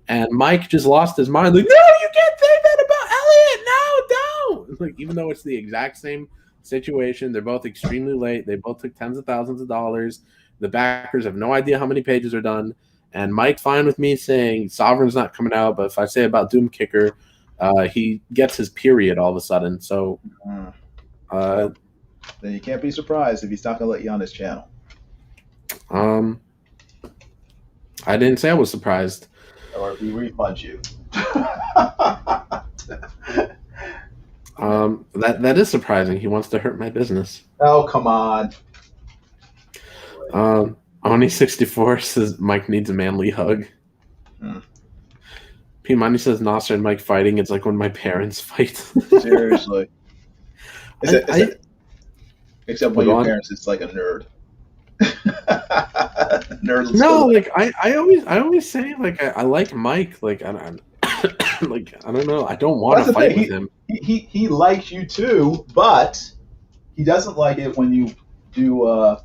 And Mike just lost his mind, like, "No, you can't say that about Elliot. No, don't!" Like, even though it's the exact same situation, they're both extremely late. They both took tens of thousands of dollars. The backers have no idea how many pages are done. And Mike's fine with me saying Sovereign's not coming out, but if I say about Doom Kicker, he gets his period all of a sudden. So then you can't be surprised if he's not going to let you on his channel. I didn't say I was surprised. Or if he refunds you. That is surprising. He wants to hurt my business. Oh, come on. Oni64 says Mike needs a manly hug. P Money says Nasser and Mike fighting. It's like when my parents fight. Seriously. Except when your parents, it's like a nerd. No, like I always say like I like Mike. Like I don't know. I don't want to fight with him. He likes you too, but he doesn't like it when you do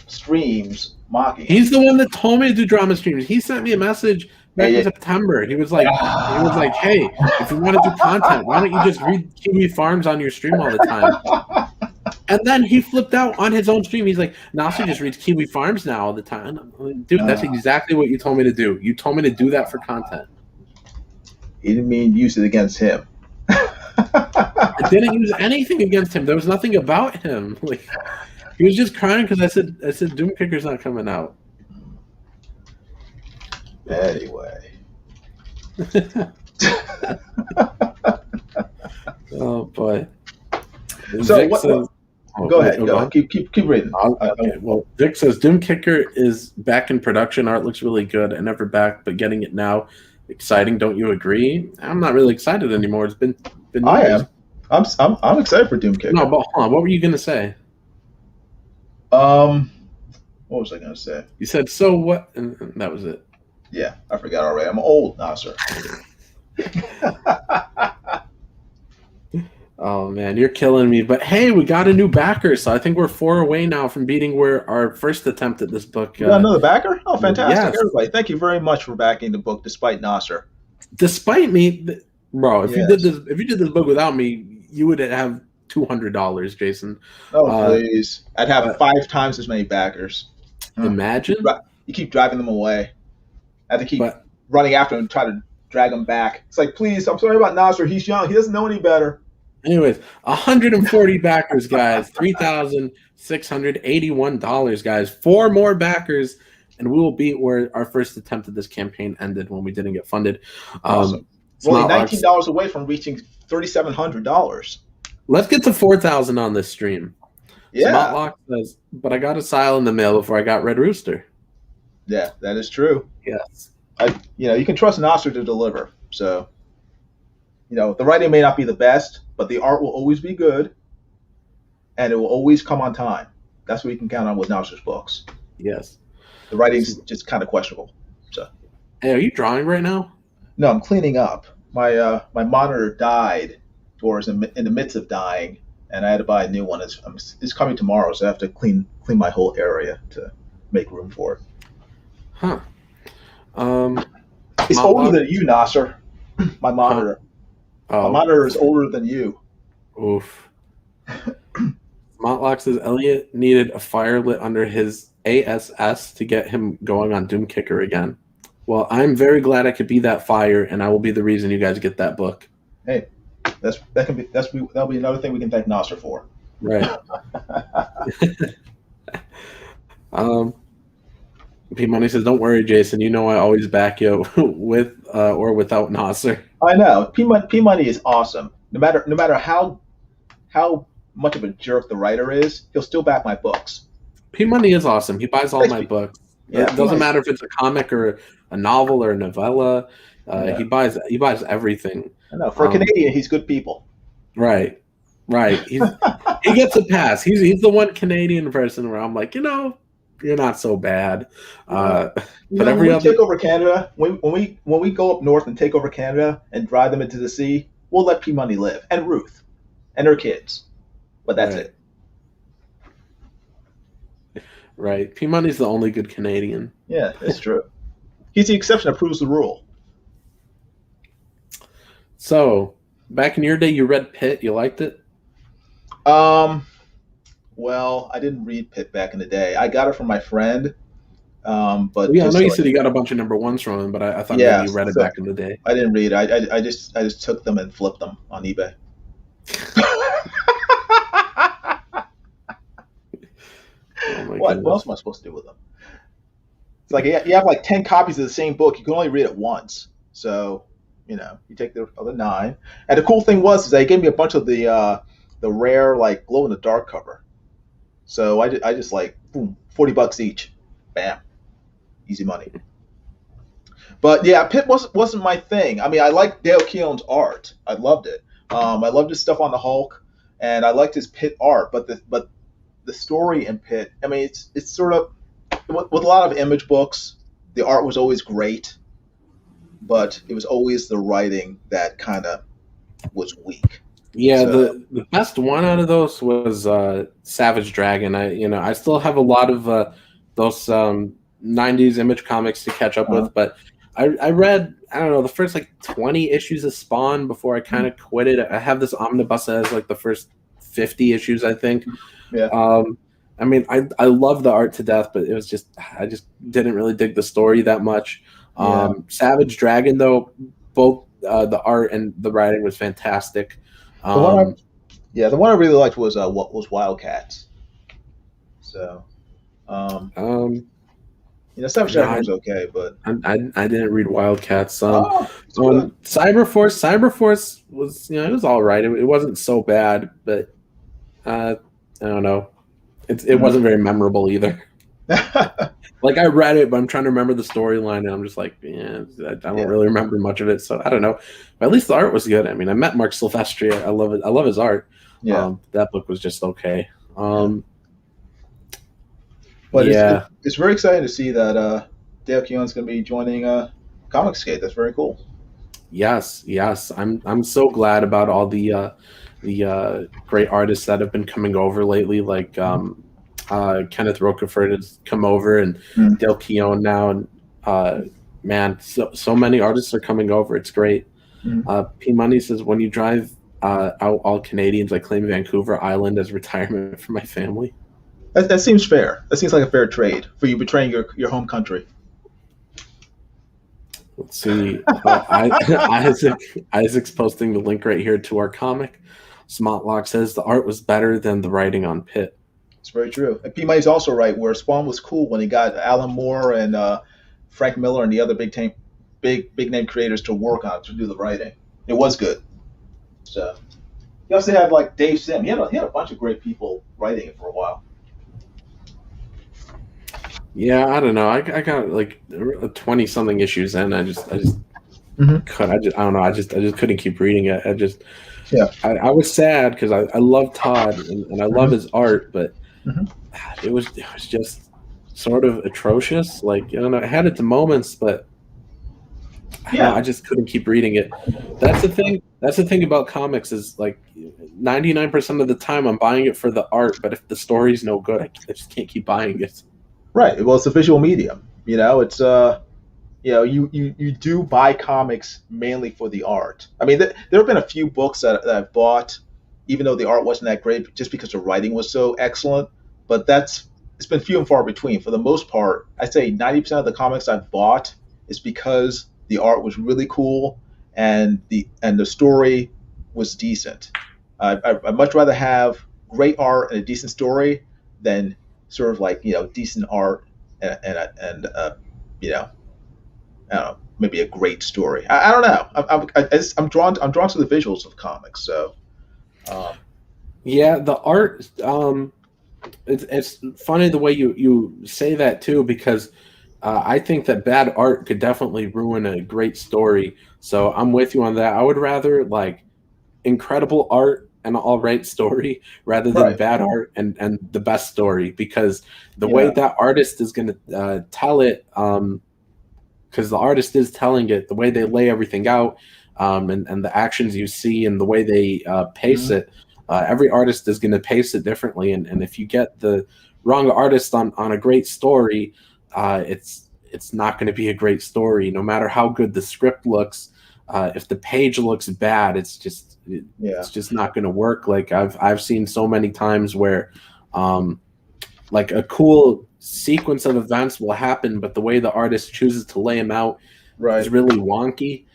streams mocking. He's the one that told me to do drama streams. He sent me a message back in September. He was like, "Hey, if you want to do content, why don't you just read Kiwi Farms on your stream all the time?" And then he flipped out on his own stream. He's like, "Nasser just reads Kiwi Farms now all the time." I'm like, dude, that's exactly what you told me to do. You told me to do that for content. He didn't mean to use it against him. I didn't use anything against him. There was nothing about him. Like, he was just crying because I said Doom Kicker's not coming out. Anyway. Oh boy. So what Go ahead. Go on. ahead. Keep reading. Okay. Well, Vic says Doom Kicker is back in production. Art looks really good. I never back, but getting it now, exciting. Don't you agree? I'm not really excited anymore. It's been I years. am. I'm excited for Doom Kicker. No, but hold on. What were you gonna say? What was I gonna say? You said so what, and that was it. Yeah, I forgot already. I'm old, Nasser. Oh man, you're killing me. But hey, we got a new backer, so I think we're 4 away now from beating where our first attempt at this book. You got another backer? Oh, fantastic! Yes. Everybody, thank you very much for backing the book, despite Nasser. Despite me, bro. If you did this book without me, you would have $200, Jason. Oh please! I'd have 5 times as many backers. Imagine. You keep driving them away. I have to keep running after them and try to drag them back. It's like, please, I'm sorry about Nasser. He's young. He doesn't know any better. Anyways, 140 backers, guys. $3,681, guys. 4 more backers, and we will beat where our first attempt at this campaign ended when we didn't get funded. Awesome. We're only $19 away from reaching $3,700. Let's get to 4,000 on this stream. Yeah. Smotlock says, but I got a Sile in the mail before I got Red Rooster. Yeah, that is true. Yes. You can trust Nasser to deliver. So, the writing may not be the best, but the art will always be good, and it will always come on time. That's what you can count on with Nasser's books. Yes. The writing's just kind of questionable. So. Hey, are you drawing right now? No, I'm cleaning up. My monitor died, or is in the midst of dying, and I had to buy a new one. It's coming tomorrow, so I have to clean my whole area to make room for it. Huh. It's older than you, Nasser. My monitor. Oh. My monitor is older than you. Oof. Smotlock says Elliot needed a fire lit under his ASS to get him going on Doom Kicker again. Well, I'm very glad I could be that fire, and I will be the reason you guys get that book. Hey, that'll be another thing we can thank Nasser for. Right. P Money says, "Don't worry, Jason. You know I always back you with or without Nasser." I know. P Money is awesome. No matter how much of a jerk the writer is, he'll still back my books. P Money is awesome. He buys all my books. Yeah, it doesn't matter if it's a comic or a novel or a novella. He buys everything. I know. For a Canadian, he's good people. Right. He gets a pass. He's the one Canadian person where I'm like, you're not so bad. But when we take over Canada, when we go up north and take over Canada and drive them into the sea, we'll let P Money live, and Ruth and her kids. But that's it. Right. P Money's the only good Canadian. Yeah, it's true. He's the exception that proves the rule. So, back in your day, you read Pitt. You liked it? Well, I didn't read Pitt back in the day. I got it from my friend. But yeah, I know you said you got a bunch of number ones from him, but I thought maybe you read it back in the day. I didn't read it. I just took them and flipped them on eBay. What else am I supposed to do with them? It's like you have like 10 copies of the same book. You can only read it once. So, you take the other 9. And the cool thing is they gave me a bunch of the rare like glow in the dark cover. So I just like boom, $40 each, bam, easy money. But yeah, Pitt wasn't my thing. I mean, I liked Dale Keown's art. I loved it. I loved his stuff on the Hulk, and I liked his Pitt art. But the story in Pitt, I mean, it's sort of with a lot of image books. The art was always great, but it was always the writing that kind of was weak. Yeah, the best one out of those was Savage Dragon. I still have a lot of those 90s image comics to catch up with, but I read, I don't know, the first like 20 issues of Spawn before I kind of quit it. I have this omnibus that has like the first 50 issues, I think. Yeah. I mean, I love the art to death, but it was just, I just didn't really dig the story that much. Savage Dragon, though, both the art and the writing was fantastic. The one I really liked was Wildcats. So, Savage Dragon was okay, but I didn't read Wildcats. Cyberforce was, it was all right. It wasn't so bad, but I don't know. It wasn't very memorable either. Like I read it, but I'm trying to remember the storyline, and I'm just like, yeah, I don't really remember much of it. So I don't know. But at least the art was good. I mean, I met Mark Silvestri. I love it. I love his art. Yeah. That book was just okay. But yeah, it's very exciting to see that Dale Keown's going to be joining Comicsgate. That's very cool. yes. I'm so glad about all the great artists that have been coming over lately, like Kenneth Rocafort has come over, and Dale Keown now, and man, so many artists are coming over. It's great. P Money says, when you drive out all Canadians, I claim Vancouver Island as retirement for my family. That seems fair. That seems like a fair trade for you betraying your home country. Let's see. Isaac's posting the link right here to our comic. Smotlock says the art was better than the writing on Pitt. It's very true. And P Money's also right, where Spawn was cool when he got Alan Moore and Frank Miller and the other big name creators to work on it, to do the writing. It was good. So you also have like Dave Sim. He had a bunch of great people writing it for a while. Yeah, I don't know. I got like 20 something issues in. I don't know. I just couldn't keep reading it. I was sad because I love Todd and I love his art, but it was just sort of atrocious. Like, I don't know, it had its moments, but I just couldn't keep reading it. That's the thing about comics is like 99% of the time I'm buying it for the art, but if the story's no good, I just can't keep buying it. Right. Well, it's a visual medium. It's you do buy comics mainly for the art. I mean, there have been a few books that I've bought, even though the art wasn't that great, just because the writing was so excellent. But it's been few and far between. For the most part, I'd say 90% of the comics I've bought is because the art was really cool and the story was decent. I'd much rather have great art and a decent story than sort of like decent art and I don't know, maybe a great story. I don't know. I'm drawn to the visuals of comics. So yeah, the art. It's funny the way you say that too, because I think that bad art could definitely ruin a great story. So I'm with you on that. I would rather like incredible art and all right story rather than bad art and the best story, because the way that artist is going to tell it, because the artist is telling it, the way they lay everything out, and the actions you see and the way they pace it, every artist is going to pace it differently, and if you get the wrong artist on a great story, it's not going to be a great story, no matter how good the script looks. If the page looks bad, it's just not going to work. Like I've seen so many times where like a cool sequence of events will happen, but the way the artist chooses to lay them out is really wonky.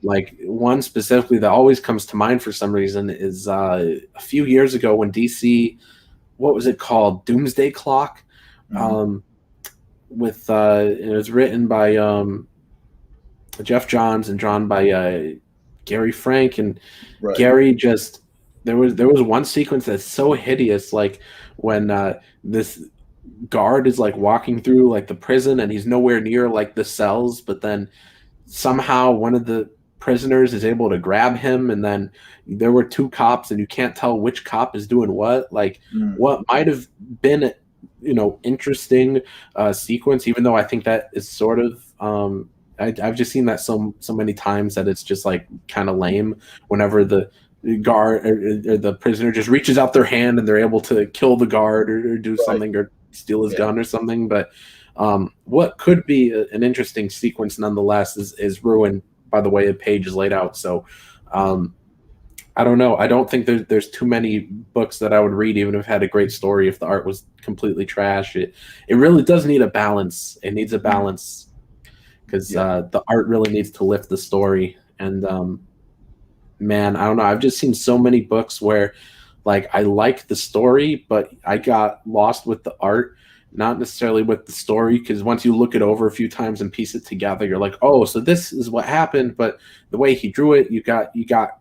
Like one specifically that always comes to mind for some reason is a few years ago when DC, what was it called? Doomsday Clock. With it was written by Jeff Johns and drawn by Gary Frank, and Gary just there was one sequence that's so hideous, like when this guard is like walking through like the prison and he's nowhere near like the cells, but then somehow one of the prisoners is able to grab him, and then there were two cops and you can't tell which cop is doing what. Like what might have been interesting sequence, even though I think that is sort of I've just seen that so many times that it's just like kind of lame whenever the guard or the prisoner just reaches out their hand and they're able to kill the guard or do something or steal his gun or something. But what could be an interesting sequence nonetheless is ruined by the way a page is laid out. So I don't know. I don't think there's too many books that I would read even if it had a great story if the art was completely trash. It really does need a balance. It needs a balance because the art really needs to lift the story. And man, I don't know. I've just seen so many books where like I like the story, but I got lost with the art, not necessarily with the story, because once you look it over a few times and piece it together, you're like, oh, so this is what happened. But the way he drew it, you got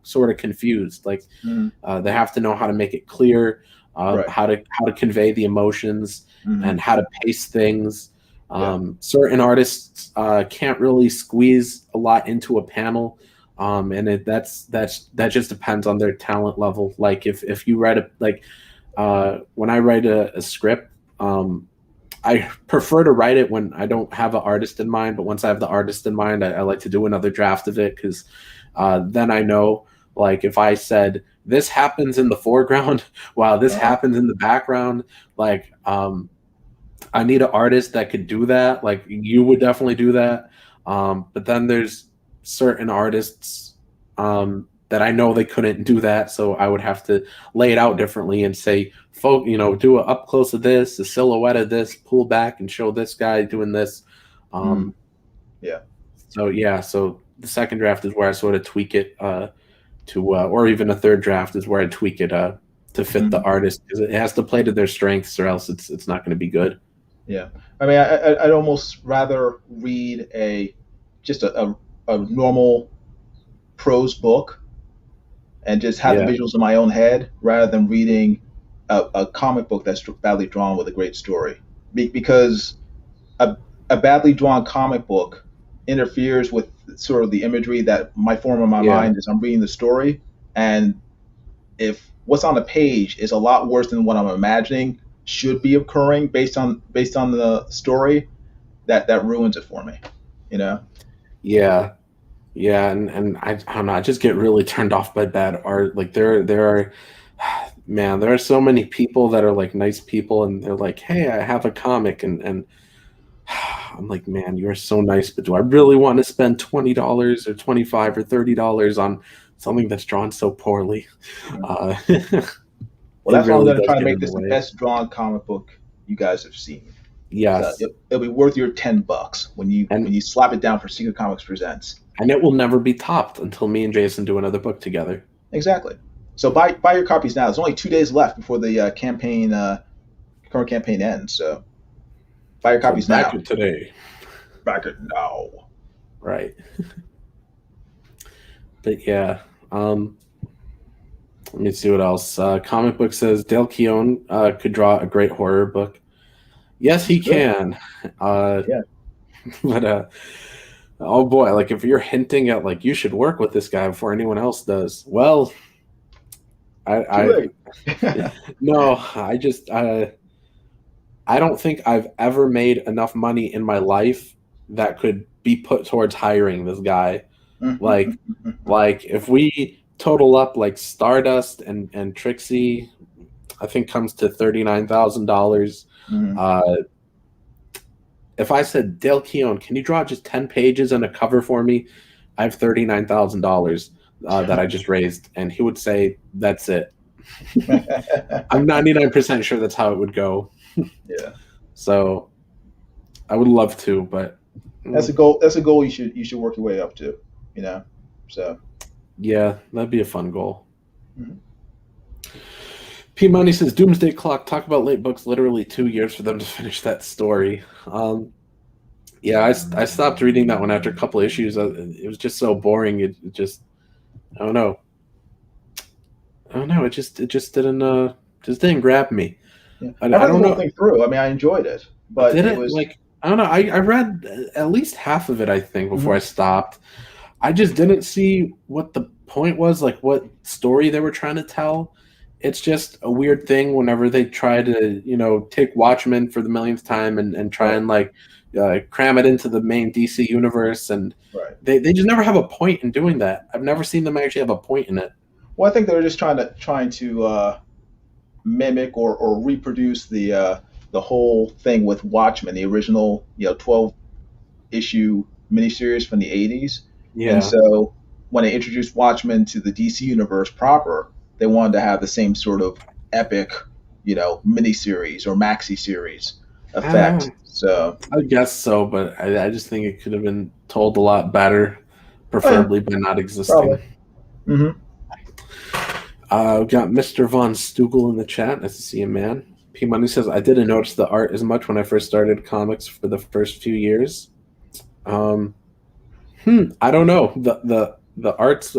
sort of confused. Like they have to know how to make it clear. Right. how to convey the emotions Mhm. and how to pace things. Yeah. Certain artists can't really squeeze a lot into a panel, and that just depends on their talent level. Like if you write when I write a script, I prefer to write it when I don't have an artist in mind. But once I have the artist in mind, I like to do another draft of it because then I know, like, if I said this happens in the foreground while this happens in the background, like I need an artist that could do that. Like you would definitely do that. But then there's certain artists that I know they couldn't do that, so I would have to lay it out differently and say, folk, do a up close of this, a silhouette of this, pull back and show this guy doing this. Yeah. So the second draft is where I sort of tweak it or even a third draft is where I tweak it to fit the artist, because it has to play to their strengths, or else it's not going to be good. Yeah, I mean, I'd almost rather read just a normal prose book and just have the visuals in my own head rather than reading a comic book that's badly drawn with a great story. Because a badly drawn comic book interferes with sort of the imagery that might form in my mind as I'm reading the story. And if what's on the page is a lot worse than what I'm imagining should be occurring based on the story, that ruins it for me, Yeah, and I don't know. I just get really turned off by bad art. Like there are, man, there are so many people that are like nice people, and they're like, "Hey, I have a comic," and I'm like, "Man, you're so nice, but do I really want to spend $20 or $25 or $30 on something that's drawn so poorly?" Well, that's why I'm going to try to make this the best drawn comic book you guys have seen. Yes, so it'll be worth your $10 when you slap it down for Secret Comics Presents. And it will never be topped until me and Jason do another book together. Exactly. So buy your copies now. There's only 2 days left before the current campaign ends. So buy your copies now. Back it today. Back it now. Right. But yeah. Let me see what else. Comic book says Dale Keown could draw a great horror book. Yes, he can. Yeah. But oh boy, like if you're hinting at like you should work with this guy before anyone else does, well, no, I don't think I've ever made enough money in my life that could be put towards hiring this guy. Like if we total up like Stardust and Trixie, I think comes to $39,000. If I said, Dale Keown, can you draw just 10 pages and a cover for me? I have $39,000 that I just raised, and he would say, that's it. I'm 99% sure that's how it would go. Yeah. So I would love to, but that's a goal. That's a goal you should work your way up to. So. Yeah, that'd be a fun goal. P Money says Doomsday Clock. Talk about late books. Literally 2 years for them to finish that story. Yeah, I stopped reading that one after a couple issues. It was just so boring. It just, I don't know. It just didn't grab me. Yeah. I read the whole thing through. I mean, I enjoyed it, but it was like, I don't know. I read at least half of it, I think, before I stopped. I just didn't see what the point was, like what story they were trying to tell. It's just a weird thing whenever they try to, take Watchmen for the millionth time and try and like cram it into the main DC universe. And they just never have a point in doing that. I've never seen them actually have a point in it. Well, I think they were just trying to mimic or reproduce the whole thing with Watchmen, the original 12-issue miniseries from the 80s. Yeah. And so when they introduced Watchmen to the DC universe proper, they wanted to have the same sort of epic, miniseries or maxi series effect. So I guess so, but I just think it could have been told a lot better, preferably by not existing. Mm-hmm. We've got Mr. Von Stugel in the chat. Nice to see you, man. P Money says, I didn't notice the art as much when I first started comics for the first few years. I don't know. The art's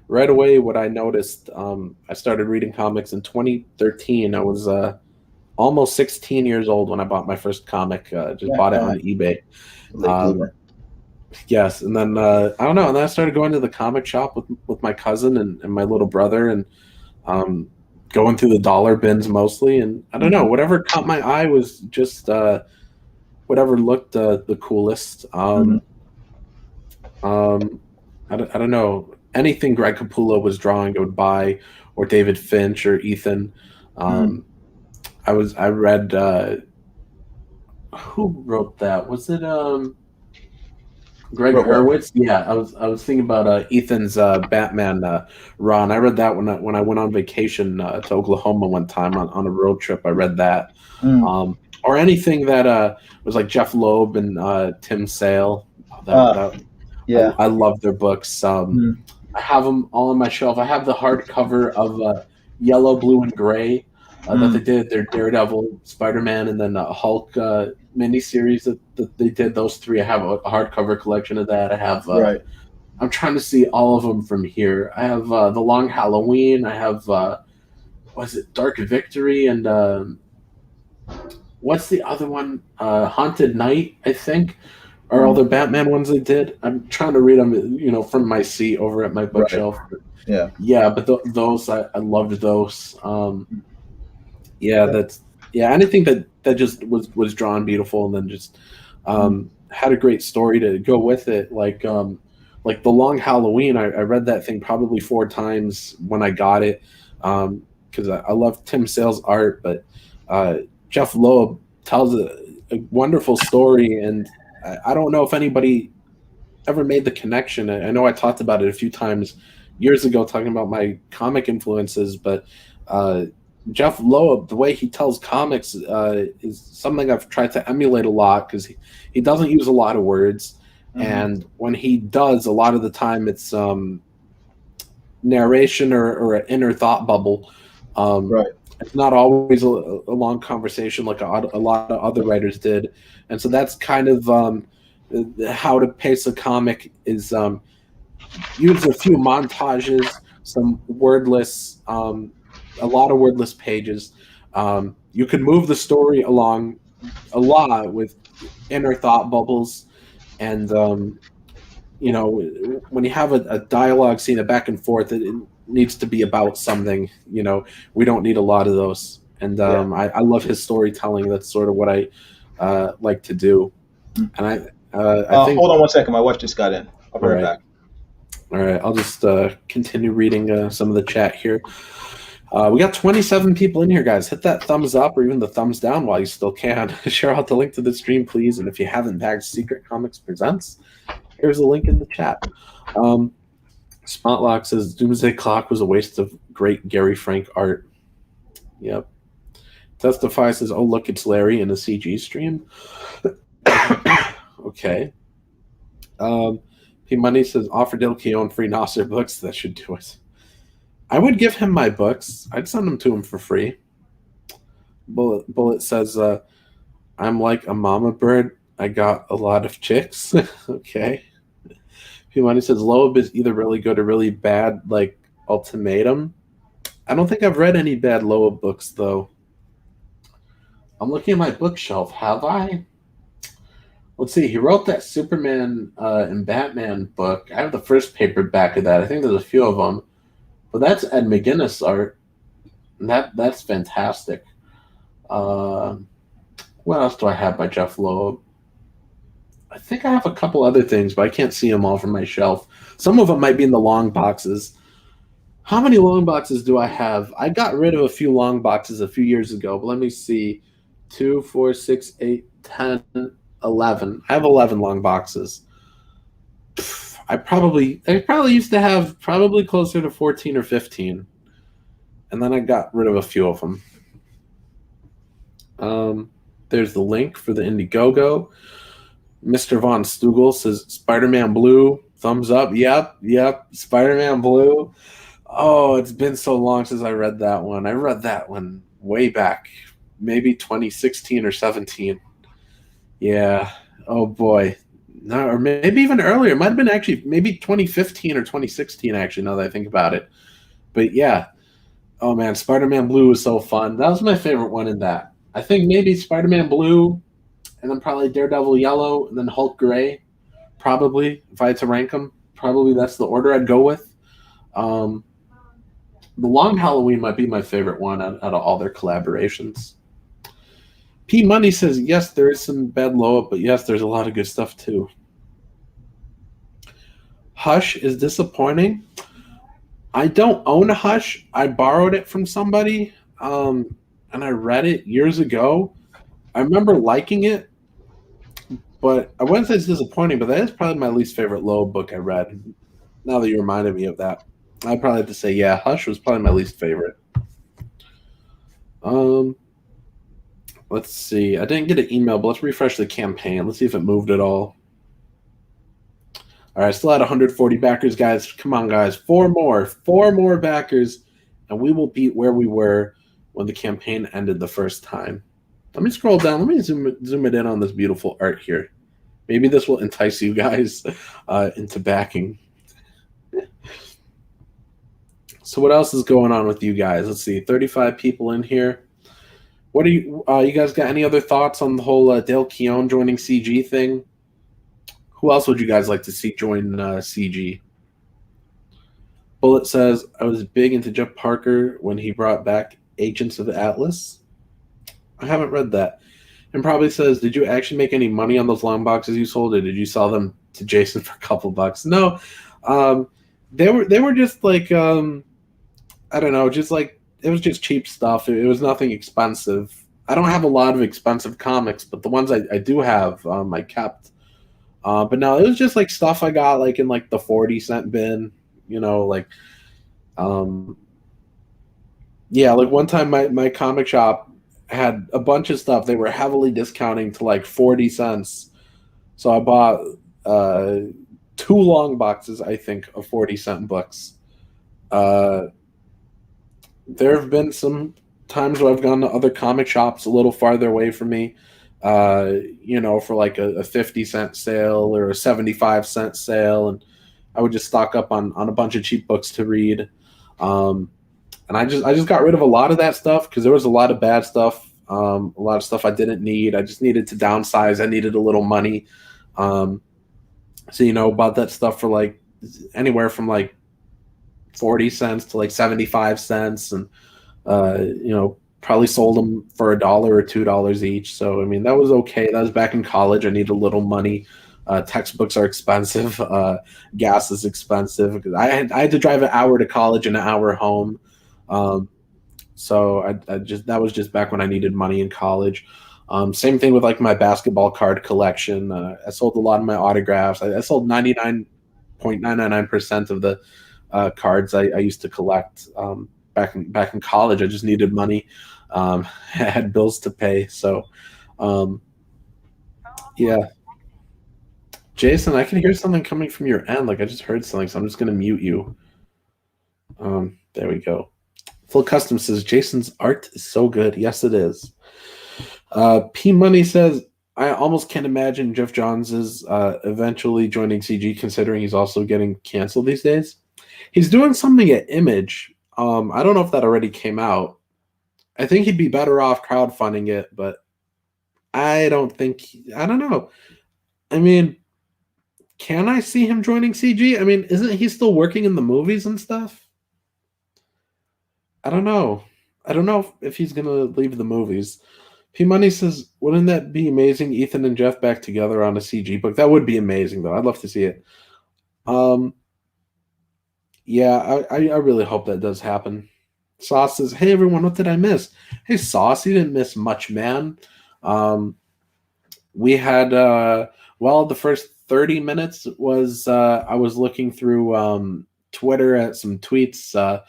right away, what I noticed, I started reading comics in 2013. I was almost 16 years old when I bought my first comic. Just bought it on eBay. Late bloomer. Yes, and then I don't know, and then I started going to the comic shop with my cousin and my little brother, and going through the dollar bins mostly, and I don't know, whatever caught my eye was just whatever looked the coolest. I don't know, anything Greg Capullo was drawing, I would buy, or David Finch or Ethan. I read who wrote that? Was it Greg Hurwitz? Yeah, I was thinking about Ethan's Batman run. I read that when I went on vacation to Oklahoma one time on a road trip. I read that. Or anything that was like Jeff Loeb and Tim Sale. Yeah, I love their books. I have them all on my shelf. I have the hardcover of Yellow, Blue, and Gray that they did. Their Daredevil, Spider-Man, and then a Hulk miniseries that they did. Those three. I have a hardcover collection of that. I have. I'm trying to see all of them from here. I have The Long Halloween. I have was it Dark Victory and what's the other one? Haunted Night, I think. Are all the Batman ones they did? I'm trying to read them, from my seat over at my bookshelf. Yeah, but those I loved those. Anything that just was drawn beautiful and then just had a great story to go with it. Like The Long Halloween, I read that thing probably 4 times when I got it because I love Tim Sale's art, but Jeff Loeb tells a wonderful story, and I don't know if anybody ever made the connection. I know I talked about it a few times years ago, talking about my comic influences, but Jeff Loeb, the way he tells comics is something I've tried to emulate a lot because he doesn't use a lot of words, and when he does, a lot of the time it's narration or an inner thought bubble. It's not always a long conversation like a lot of other writers did. And so that's kind of how to pace a comic is use a few montages, some wordless, a lot of wordless pages. You can move the story along a lot with inner thought bubbles. And, when you have a dialogue scene, a back and forth, it needs to be about something. We don't need a lot of those. And I love his storytelling. That's sort of what I like to do. And I think. Hold on one second. My wife just got in. I'll be right back. All right. I'll just continue reading some of the chat here. We got 27 people in here, guys. Hit that thumbs up or even the thumbs down while you still can. Share out the link to the stream, please. And if you haven't bagged Secret Comics Presents, here's a link in the chat. Spotlock says Doomsday Clock was a waste of great Gary Frank art. Yep. Testify says, oh, look, it's Larry in a CG stream. Okay. P Money says, offer Dale Keown free Nasser books. That should do it. I would give him my books. I'd send them to him for free. Bullet says, I'm like a mama bird. I got a lot of chicks. Okay. P-Money says, Loeb is either really good or really bad, like Ultimatum. I don't think I've read any bad Loeb books, though. I'm looking at my bookshelf. Have I? Let's see. He wrote that Superman and Batman book. I have the first paperback of that. I think there's a few of them. But that's Ed McGuinness art. And that's fantastic. What else do I have by Jeff Loeb? I think I have a couple other things, but I can't see them all from my shelf. Some of them might be in the long boxes. How many long boxes do I have? I got rid of a few long boxes a few years ago, but let me see. 2, 4, 6, 8, 10, 11. I have 11 long boxes. I probably used to have probably closer to 14 or 15. And then I got rid of a few of them. There's the link for the Indiegogo. Mr. Von Stugel says, Spider-Man Blue, thumbs up. Yep, Spider-Man Blue. Oh, it's been so long since I read that one. I read that one way back, maybe 2016 or 17. Yeah. Oh, boy. No, or maybe even earlier. It might have been actually maybe 2015 or 2016, actually, now that I think about it. But yeah. Oh, man, Spider-Man Blue was so fun. That was my favorite one in that. I think maybe Spider-Man Blue, and then probably Daredevil Yellow, and then Hulk Gray. Probably, if I had to rank them, probably that's the order I'd go with. The Long Halloween might be my favorite one out of all their collaborations. P Money says, yes, there is some bad blow-up, but yes, there's a lot of good stuff too. Hush is disappointing. I don't own Hush. I borrowed it from somebody, and I read it years ago. I remember liking it, but I wouldn't say it's disappointing, but that is probably my least favorite Loeb book I read. Now that you reminded me of that, I'd probably have to say, yeah, Hush was probably my least favorite. Let's see. I didn't get an email, but let's refresh the campaign. Let's see if it moved at all. All right, still at 140 backers, guys. Come on, guys. Four more backers, and we will beat where we were when the campaign ended the first time. Let me scroll down. Let me zoom it in on this beautiful art here. Maybe this will entice you guys into backing. So what else is going on with you guys? Let's see. 35 people in here. What do you guys got any other thoughts on the whole Dale Keown joining CG thing? Who else would you guys like to see join CG? Bullet says, I was big into Jeff Parker when he brought back Agents of Atlas. I haven't read that. And probably says, did you actually make any money on those long boxes you sold, or did you sell them to Jason for a couple bucks? No. They were just like, I don't know, just like, it was just cheap stuff. It was nothing expensive. I don't have a lot of expensive comics, but the ones I do have, I kept. But no, it was just like stuff I got like in like the 40-cent bin, you know, like, yeah, like one time my comic shop had a bunch of stuff they were heavily discounting to like 40 cents. So I bought 2 long boxes, I think, of 40-cent books. There have been some times where I've gone to other comic shops a little farther away from me, you know, for like a 50-cent sale or a 75-cent sale, and I would just stock up on a bunch of cheap books to read. And I just got rid of a lot of that stuff because there was a lot of bad stuff, a lot of stuff I didn't need. I just needed to downsize. I needed a little money. So, you know, bought that stuff for like anywhere from like 40 cents to like 75 cents, and you know, probably sold them for $1 or $2 each. So I mean, that was okay. That was back in college. I needed a little money. Textbooks are expensive. Gas is expensive because I had to drive an hour to college and an hour home. So I just, that was just back when I needed money in college. Same thing with like my basketball card collection. I sold a lot of my autographs. I sold 99.999% of the cards I used to collect back in college. I just needed money. I had bills to pay. So, yeah. Jason, I can hear something coming from your end. Like I just heard something, so I'm just going to mute you. There we go. Full Custom says, Jason's art is so good. Yes, it is. P Money says, I almost can't imagine Jeff Johns is eventually joining CG, considering he's also getting canceled these days. He's doing something at Image. I don't know if that already came out. I think he'd be better off crowdfunding it, but I don't know. I mean, can I see him joining CG? I mean, isn't he still working in the movies and stuff? I don't know. I don't know if he's going to leave the movies. P Money says, wouldn't that be amazing, Ethan and Jeff back together on a CG book? That would be amazing, though. I'd love to see it. Yeah, I really hope that does happen. Sauce says, hey, everyone, what did I miss? Hey, Sauce, you didn't miss much, man. We had, the first 30 minutes was I was looking through Twitter at some tweets.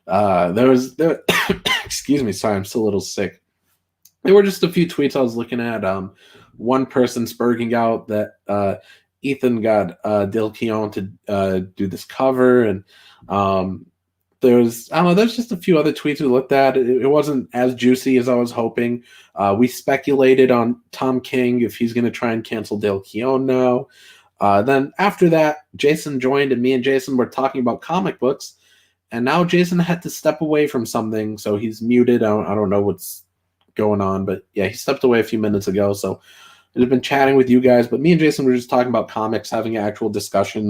There excuse me, sorry, I'm still a little sick. There were just a few tweets I was looking at. One person spurging out that Ethan got Dale Keown to do this cover, and there's just a few other tweets we looked at. It wasn't as juicy as I was hoping. We speculated on Tom King if he's going to try and cancel Dale Keown now. Then after that, Jason joined, and me and Jason were talking about comic books. And now Jason had to step away from something, so he's muted. I don't know what's going on, but yeah, he stepped away a few minutes ago. So I've been chatting with you guys, but me and Jason were just talking about comics, having an actual discussion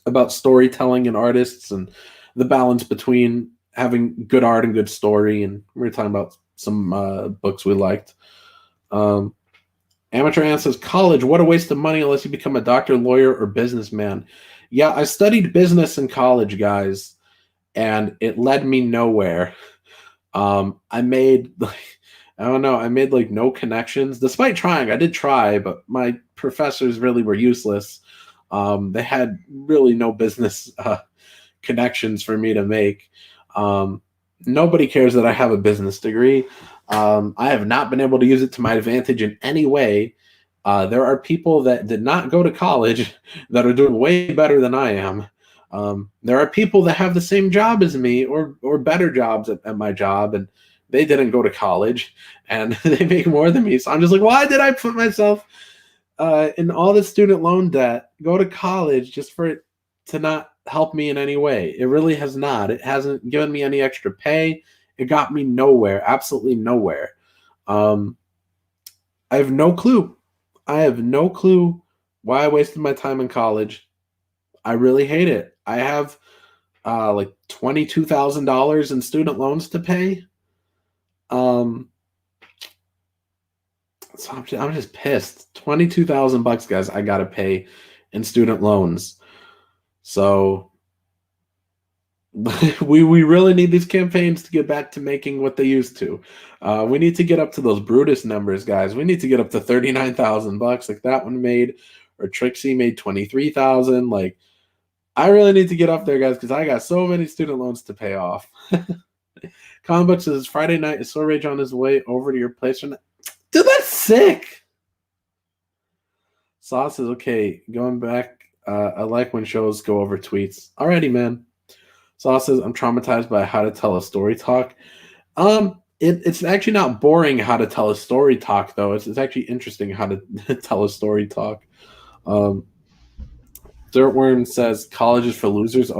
about storytelling and artists and the balance between having good art and good story. And we were talking about some books we liked. Amateur Ann says, college, what a waste of money unless you become a doctor, lawyer, or businessman. Yeah, I studied business in college, guys, and it led me nowhere. I made like no connections, despite trying. I did try, but my professors really were useless. They had really no business connections for me to make. Nobody cares that I have a business degree. I have not been able to use it to my advantage in any way. There are people that did not go to college that are doing way better than I am. There are people that have the same job as me or better jobs at my job, and they didn't go to college and they make more than me. So I'm just like, why did I put myself in all this student loan debt, go to college just for it to not help me in any way? It really has not. It hasn't given me any extra pay. It got me nowhere, absolutely nowhere. I have no clue. I have no clue why I wasted my time in college. I really hate it. I have like $22,000 in student loans to pay. So I'm just pissed. $22,000, guys, I gotta pay in student loans. So we really need these campaigns to get back to making what they used to. We need to get up to those Brutus numbers, guys. We need to get up to $39,000 like that one made, or Trixie made 23,000. Like, I really need to get up there, guys, because I got so many student loans to pay off. Comic Book says Friday night is so Rage on his way over to your place. Dude, that's sick. Sauce says, okay, going back. I like when shows go over tweets. Alrighty, man. Sauce says, I'm traumatized by how to tell a story talk. It's actually not boring how to tell a story talk, though. It's actually interesting how to tell a story talk. Dirtworm says, college is for losers.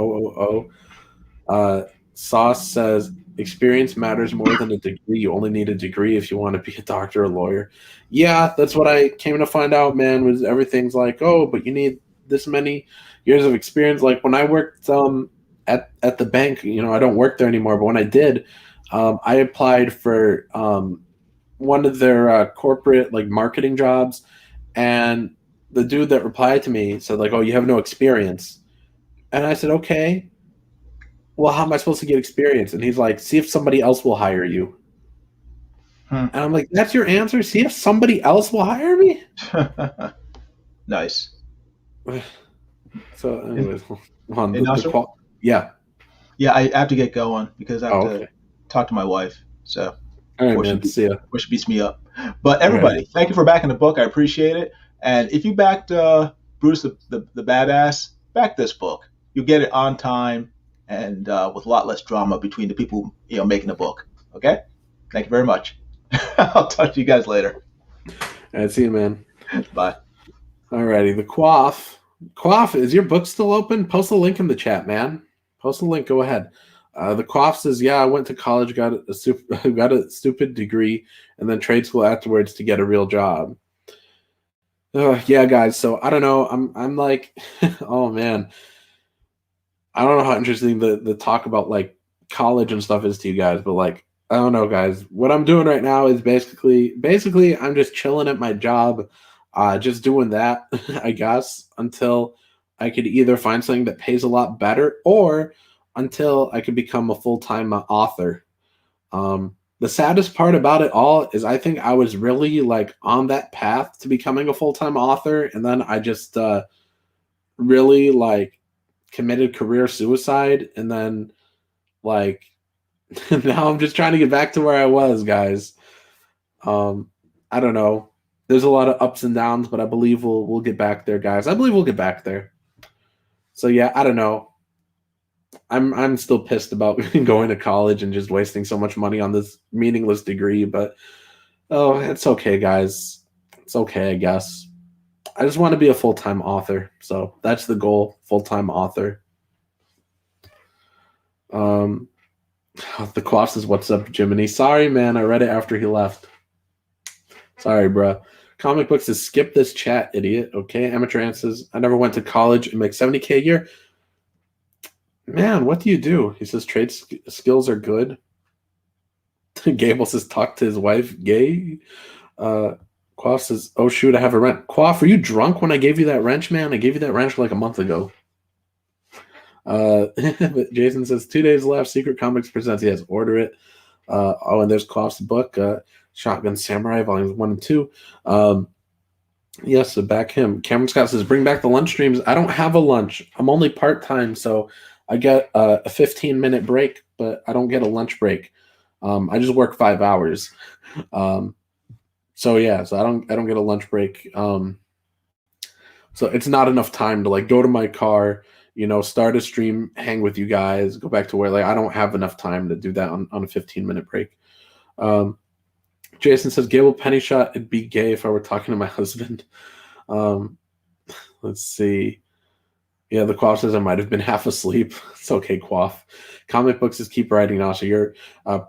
Sauce says, experience matters more than a degree. You only need a degree if you want to be a doctor or lawyer. Yeah, that's what I came to find out, man, was everything's like, oh, but you need this many years of experience. Like when I worked at the bank, I don't work there anymore, but when I did, I applied for one of their corporate like marketing jobs, and the dude that replied to me said like, oh, you have no experience. And I said, okay, well, how am I supposed to get experience? And he's like, see if somebody else will hire you. And I'm like, that's your answer? See if somebody else will hire me? Nice. So anyways, yeah, I have to get going because I have to talk to my wife. So all right, man, see ya. Or she beats me up. But everybody, thank you for backing the book. I appreciate it. And if you backed Bruce the Badass, back this book. You'll get it on time and with a lot less drama between the people making the book. Okay? Thank you very much. I'll talk to you guys later. All right, see you, man. Bye. Alrighty, the Quaff. Quaff, is your book still open? Post a link in the chat, man. Post a link. Go ahead. The Quaff says, yeah, I went to college, got a stupid degree, and then trade school afterwards to get a real job. Yeah, guys. So I don't know. I'm like, oh man, I don't know how interesting the talk about like college and stuff is to you guys, but like, I don't know, guys. What I'm doing right now is basically I'm just chilling at my job, just doing that, I guess, until I could either find something that pays a lot better or until I could become a full-time author. The saddest part about it all is I think I was really like on that path to becoming a full-time author, and then I just really like committed career suicide, and then like now I'm just trying to get back to where I was, guys. I don't know. There's a lot of ups and downs, but I believe we'll get back there, guys. I believe we'll get back there. So yeah, I don't know. I'm still pissed about going to college and just wasting so much money on this meaningless degree, but oh, it's okay, guys. It's okay, I guess. I just want to be a full-time author. So that's the goal, full-time author. The Quaff says, "What's up, Jiminy?" Sorry, man. I read it after he left. Sorry, bro. Comic Books says, "Skip this chat, idiot." Okay. Amateur Ant says, "I never went to college and make $70K a year." Man, what do you do? He says, "Trade skills are good." Gable says, "Talk to his wife." Gay. Quaff says, "Oh shoot, I have a rent." Quaff, were you drunk when I gave you that wrench, man? I gave you that wrench like a month ago. But Jason says, 2 days left. Secret Comics presents. Yes, order it. And there's Quaff's book, Shotgun Samurai, volumes 1 and 2. Yes, so back him. Cameron Scott says, "Bring back the lunch streams." I don't have a lunch. I'm only part-time, so I get a 15-minute break, but I don't get a lunch break. I just work 5 hours. So I don't get a lunch break. So it's not enough time to like go to my car, start a stream, hang with you guys, go back to where I don't have enough time to do that on a 15-minute break. Jason says, "Gable penny shot, it'd be gay if I were talking to my husband." Let's see. Yeah, the Quaff says, "I might have been half asleep." It's okay, Quaff. Comic Books says, "Keep writing, Nasser. Your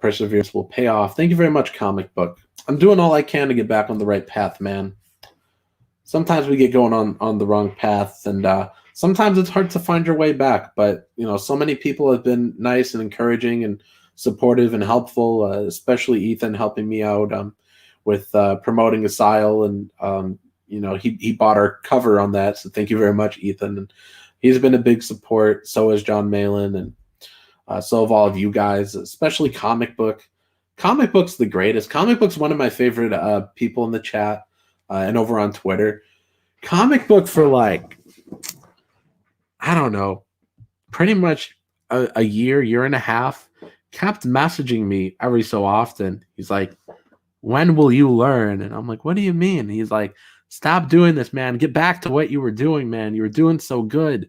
perseverance will pay off." Thank you very much, Comic Book. I'm doing all I can to get back on the right path, man. Sometimes we get going on the wrong path, and sometimes it's hard to find your way back. But, so many people have been nice and encouraging and supportive and helpful, especially Ethan helping me out with promoting Asile. And, he bought our cover on that. So thank you very much, Ethan. And he's been a big support. So has John Malin. And so have all of you guys, especially Comic Book. Comic Book's the greatest. Comic Book's one of my favorite people in the chat and over on Twitter. Comic Book for I don't know, pretty much a year and a half, kept messaging me every so often. He's like, "When will you learn?" And I'm like, "What do you mean?" He's like, "Stop doing this, man. Get back to what you were doing, man. You were doing so good."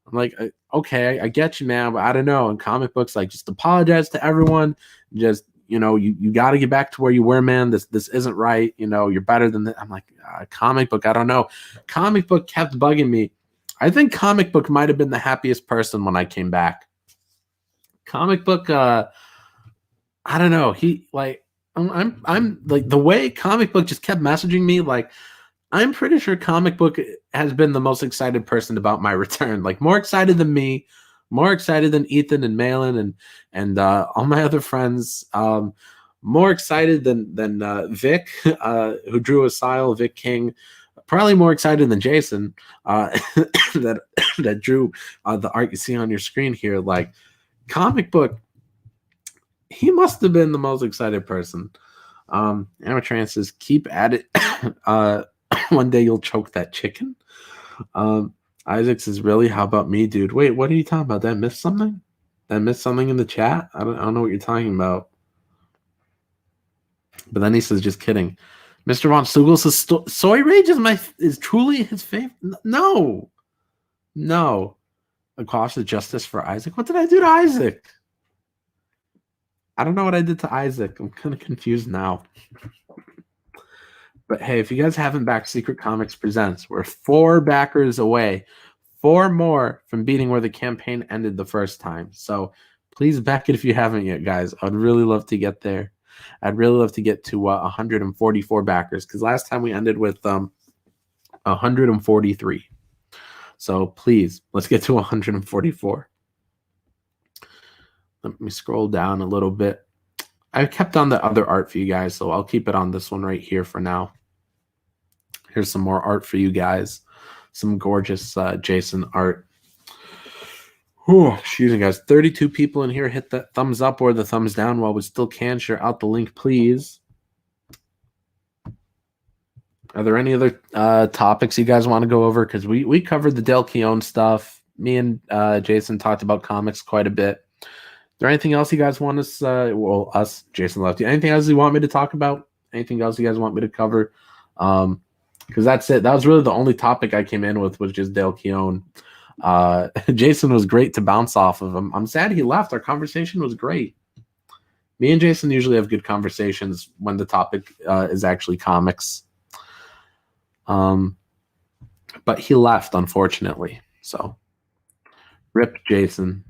I'm like, "Okay, I get you, man, but I don't know." And Comic Books just apologize to everyone. Just you got to get back to where you were, man. This isn't right. You're better than that. I'm like, Comic Book, I don't know. Comic Book kept bugging me. I think Comic Book might have been the happiest person when I came back. Comic Book, I don't know. He I'm the way Comic Book just kept messaging me. I'm pretty sure Comic Book has been the most excited person about my return. More excited than me. More excited than Ethan and Malin and all my other friends. More excited than Vic, who drew Asile, Vic King. Probably more excited than Jason, that drew the art you see on your screen here. Comic Book, he must have been the most excited person. Amateur says, "Keep at it. One day you'll choke that chicken." Isaac says, "Really? How about me, dude?" Wait, what are you talking about? Did I miss something? Did I miss something in the chat? I don't know what you're talking about. But then he says, "Just kidding." Mr. Von Stugel says, "Soy Rage is truly his favorite." No. A cause of justice for Isaac. What did I do to Isaac? I don't know what I did to Isaac. I'm kind of confused now. But hey, if you guys haven't backed Secret Comics Presents, we're 4 backers away, 4 more from beating where the campaign ended the first time. So please back it if you haven't yet, guys. I'd really love to get there. I'd really love to get to 144 backers, because last time we ended with 143. So please, let's get to 144. Let me scroll down a little bit. I kept on the other art for you guys, so I'll keep it on this one right here for now. Here's some more art for you guys. Some gorgeous Jason art. Whew, excuse me, guys. 32 people in here. Hit that thumbs up or the thumbs down while we still can. Share out the link, please. Are there any other topics you guys want to go over? Because we covered the Del Keown stuff. Me and Jason talked about comics quite a bit. Is there anything else you guys want us? Us, Jason left you. Anything else you want me to talk about? Anything else you guys want me to cover? Because that's it. That was really the only topic I came in with, was just Del Keown. Jason was great to bounce off of him. I'm sad he left. Our conversation was great. Me and Jason usually have good conversations when the topic is actually comics. But he left, unfortunately. So, rip Jason.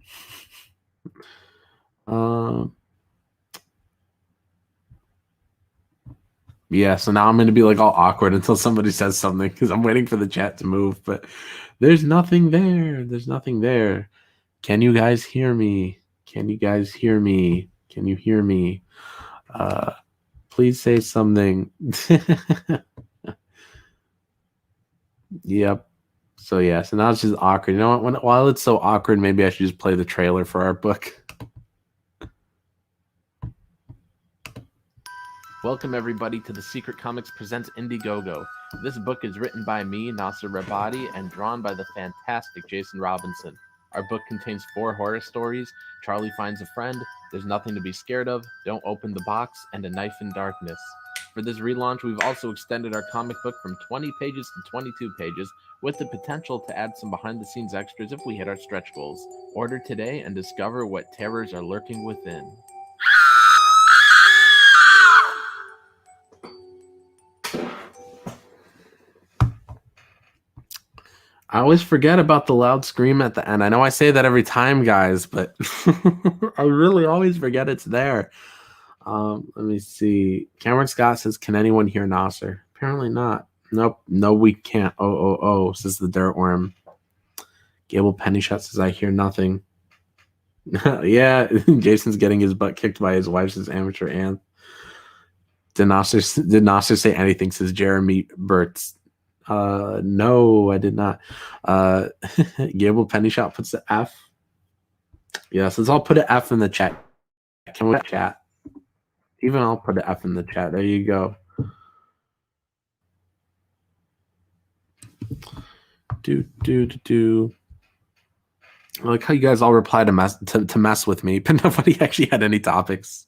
Yeah, so now I'm going to be like all awkward until somebody says something because I'm waiting for the chat to move. But there's nothing there. There's nothing there. Can you guys hear me? Can you guys hear me? Can you hear me? Please say something. Yep. So yeah, so now it's just awkward. You know what? While it's so awkward, maybe I should just play the trailer for our book. Welcome everybody to the Secret Comics Presents Indiegogo. This book is written by me, Nasser Rabadi, and drawn by the fantastic Jason Robinson. Our book contains 4 horror stories: Charlie Finds a Friend, There's Nothing to Be Scared of, Don't Open the Box, and A Knife in Darkness. For this relaunch, we've also extended our comic book from 20 pages to 22 pages, with the potential to add some behind-the-scenes extras if we hit our stretch goals. Order today and discover what terrors are lurking within. I always forget about the loud scream at the end. I know I say that every time, guys, but I really always forget it's there. Let me see. Cameron Scott says, "Can anyone hear Nasser?" Apparently not. Nope. No, we can't. Oh, says the Dirt Worm. Gable Pennyshot says, "I hear nothing." Yeah, Jason's getting his butt kicked by his wife, says Amateur Anth. Did Nasser say anything, says Jeremy Burtz. No, I did not. Gable Pennyshot puts the F. Yes, let's all put an F in the chat. Can we chat? Even I'll put an F in the chat. There you go. Do. I like how you guys all reply to mess with me, but nobody actually had any topics.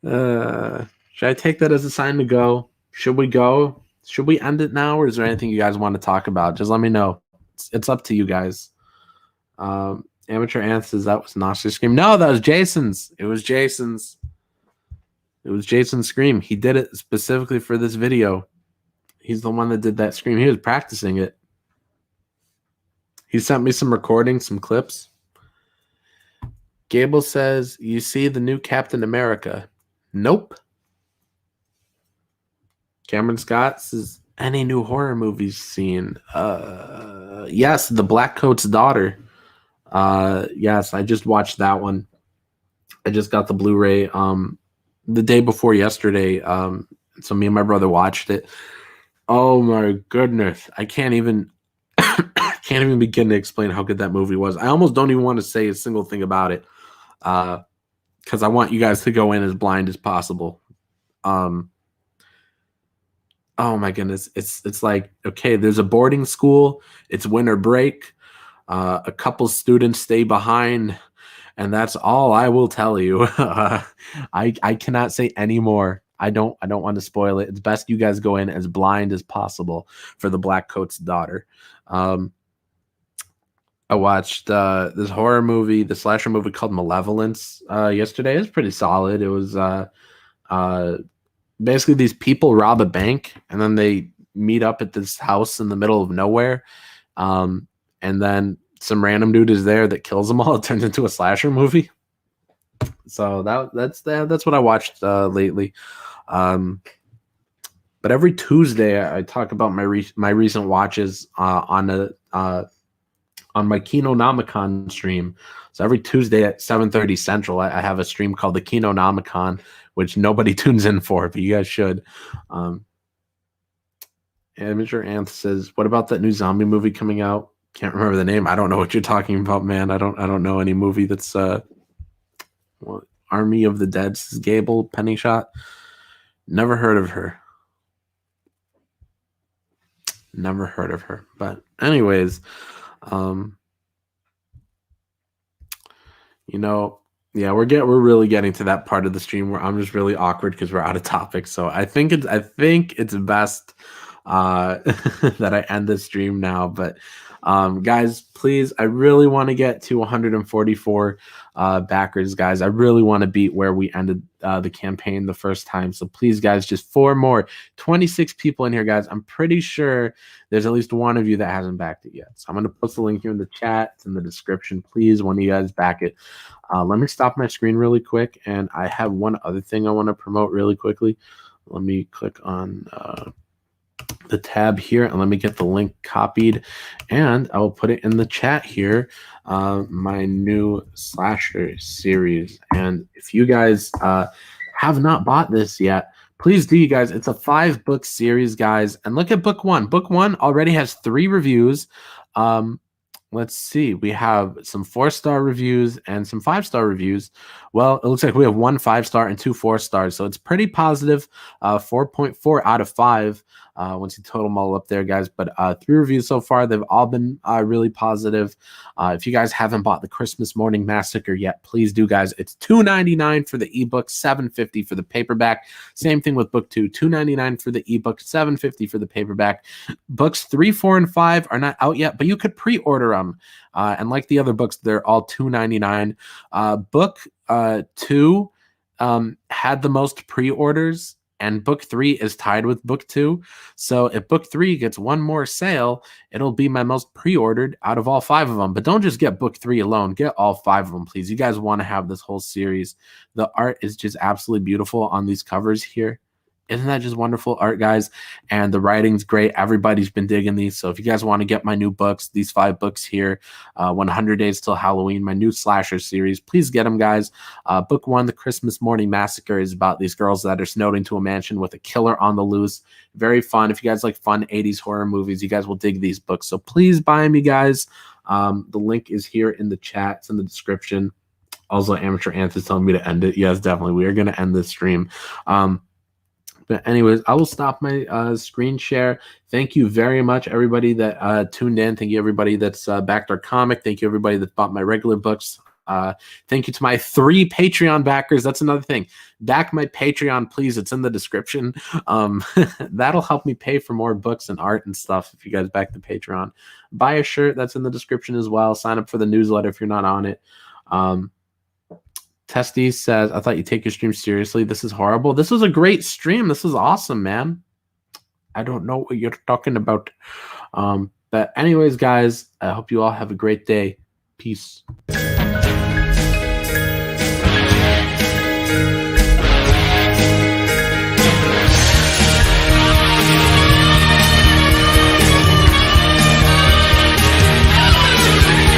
Should I take that as a sign to go? Should we go? Should we end it now, or is there anything you guys want to talk about? Just let me know. It's up to you guys. Amateur Anth says that was Nasser's scream. No, that was Jason's. It was Jason's. It was Jason's scream. He did it specifically for this video. He's the one that did that scream. He was practicing it. He sent me some recordings, some clips. Gable says, "You see the new Captain America?" Nope. Cameron Scott says, "Any new horror movies seen?" Yes, The Black Coat's Daughter. Yes, I just watched that one. I just got the Blu-ray the day before yesterday. So me and my brother watched it. Oh my goodness. I can't even begin to explain how good that movie was. I almost don't even want to say a single thing about it. Because I want you guys to go in as blind as possible. Oh my goodness. It's like, okay, there's a boarding school. It's winter break. A couple students stay behind, and that's all I will tell you. I cannot say any more. I don't want to spoil it. It's best you guys go in as blind as possible for The Black Coat's Daughter. I watched this horror movie, the slasher movie called Malevolence yesterday. It was pretty solid. It was basically these people rob a bank, and then they meet up at this house in the middle of nowhere. And then some random dude is there that kills them all. It turns into a slasher movie. So that's what I watched lately. But every Tuesday I talk about my recent watches on my Kinonomicon stream. So every Tuesday at 7:30 Central, I have a stream called the Kinonomicon, which nobody tunes in for, but you guys should. Amateur Anth says, "What about that new zombie movie coming out?" Can't remember the name. I don't know what you're talking about, man. I don't know any movie that's Army of the Dead, says Gable Pennyshot. Never heard of her. Never heard of her. But anyways, yeah, we're really getting to that part of the stream where I'm just really awkward because we're out of topic. So I think it's best that I end the stream now. But guys, please, I really want to get to 144 backers, guys. I really want to beat where we ended the campaign the first time. So please, guys, just 4 more. 26 people in here, guys. I'm pretty sure there's at least one of you that hasn't backed it yet. So I'm going to post the link here in the chat. It's in the description. Please, one of you guys back it. Let me stop my screen really quick. And I have one other thing I want to promote really quickly. Let me click on the tab here and let me get the link copied, and I will put it in the chat here. My new slasher series, and if you guys have not bought this yet, please do, you guys. It's a 5-book series, guys, and look at book 1. Book 1 already has 3 reviews. Let's see, we have some 4-star reviews and some 5-star reviews. Well, it looks like we have 1 5-star and 2 4-stars, so it's pretty positive. 4.4 out of 5 once you total them all up there, guys. But 3 reviews so far, they've all been really positive. If you guys haven't bought the Christmas Morning Massacre yet, please do, guys. It's $2.99 for the ebook, $7.50 for the paperback. Same thing with book 2, $2.99 for the ebook, $7.50 for the paperback. Books 3, 4, and 5 are not out yet, but you could pre-order them. And like the other books, they're all $2.99. Book 2 had the most pre-orders, and book 3 is tied with book 2. So if book 3 gets one more sale, it'll be my most pre-ordered out of all 5 of them. But don't just get book 3 alone. Get all 5 of them, please. You guys want to have this whole series. The art is just absolutely beautiful on these covers here. Isn't that just wonderful art, guys? And the writing's great. Everybody's been digging these. So if you guys want to get my new books, these 5 books here, 100 Days Till Halloween, my new slasher series, please get them, guys. Book 1, The Christmas Morning Massacre, is about these girls that are snowed into a mansion with a killer on the loose. Very fun. If you guys like fun 80s horror movies, you guys will dig these books. So please buy them, you guys. The link is here in the chat. It's in the description. Also, Amateur Anth is telling me to end it. Yes, definitely. We are going to end this stream. But anyways, I will stop my screen share. Thank you very much, everybody that tuned in. Thank you, everybody that's backed our comic. Thank you, everybody that bought my regular books. Thank you to my 3 Patreon backers. That's another thing. Back my Patreon, please. It's in the description. That'll help me pay for more books and art and stuff if you guys back the Patreon. Buy a shirt. That's in the description as well. Sign up for the newsletter if you're not on it. Testy says, I thought you take your stream seriously. This is horrible. This was a great stream. This was awesome, man. I don't know what you're talking about. But anyways, guys, I hope you all have a great day. Peace.